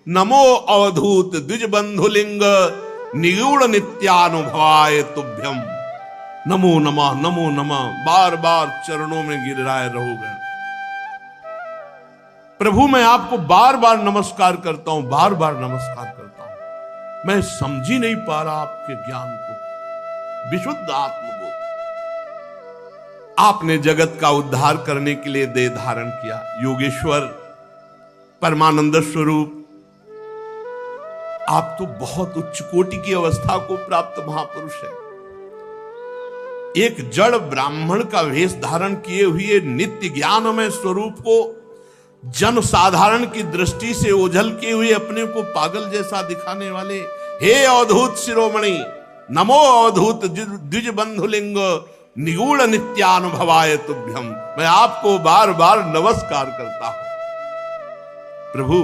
नमो अवधूत द्विज बंधुलिंग, निगूढ़ नित्यानुभवाय तुभ्यम। नमो नमः, नमो नमः, बार बार चरणों में गिर रहे रहोगे। प्रभु मैं आपको बार बार नमस्कार करता हूं, बार बार नमस्कार करता हूं। मैं समझ ही नहीं पा रहा आपके ज्ञान को, विशुद्ध आत्मबोध। आपने जगत का उद्धार करने के लिए देह धारण किया। योगेश्वर, परमानंद स्वरूप, आप तो बहुत उच्च कोटि की अवस्था को प्राप्त महापुरुष है। एक जड़ ब्राह्मण का वेश धारण किए हुए नित्य ज्ञानमय स्वरूप को जन साधारण की दृष्टि से ओझल किए हुए अपने को पागल जैसा दिखाने वाले, हे अवधूत शिरोमणि, नमो अवधूत द्विज बंधुलिंग, निगूढ़ नित्यानुभवाय तुभ्यम। मैं आपको बार बार नमस्कार करता हूं। प्रभु,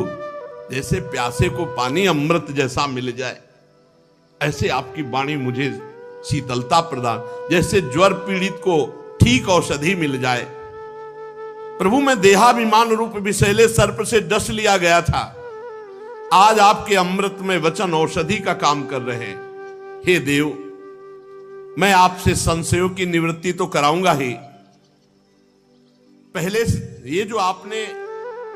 जैसे प्यासे को पानी अमृत जैसा मिल जाए, ऐसे आपकी वाणी मुझे शीतलता प्रदान, जैसे ज्वर पीड़ित को ठीक औषधि मिल जाए। प्रभु, मैं देहाभिमान रूप विषैले सर्प से डस लिया गया था, आज आपके अमृत में वचन औषधि का काम कर रहे हैं। हे देव, मैं आपसे संशयों की निवृत्ति तो कराऊंगा ही, पहले ये जो आपने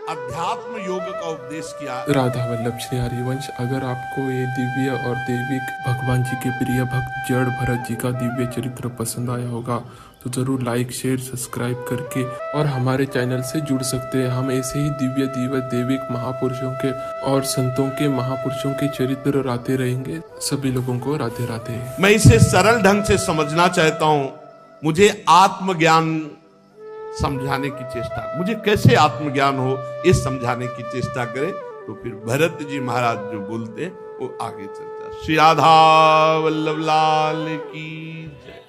अध्यात्म योग का उपदेश किया। राधा वल्लभ श्री हरिवंश, अगर आपको ये दिव्य और दैविक भगवान जी के प्रिय भक्त जड़ भरत जी का दिव्य चरित्र पसंद आया होगा तो जरूर लाइक, शेयर, सब्सक्राइब करके और हमारे चैनल से जुड़ सकते हैं। हम ऐसे ही दिव्य दिव्य दैविक महापुरुषों के और संतों के, महापुरुषों के चरित्र लाते रहेंगे। सभी लोगों को राधे राधे। मैं इसे सरल ढंग से समझना चाहता हूं। मुझे आत्मज्ञान समझाने की चेष्टा, मुझे कैसे आत्मज्ञान हो ये समझाने की चेष्टा करें तो फिर भरत जी महाराज जो बोलते हैं वो आगे चलता। श्री राधा वल्लभ लाल की जय।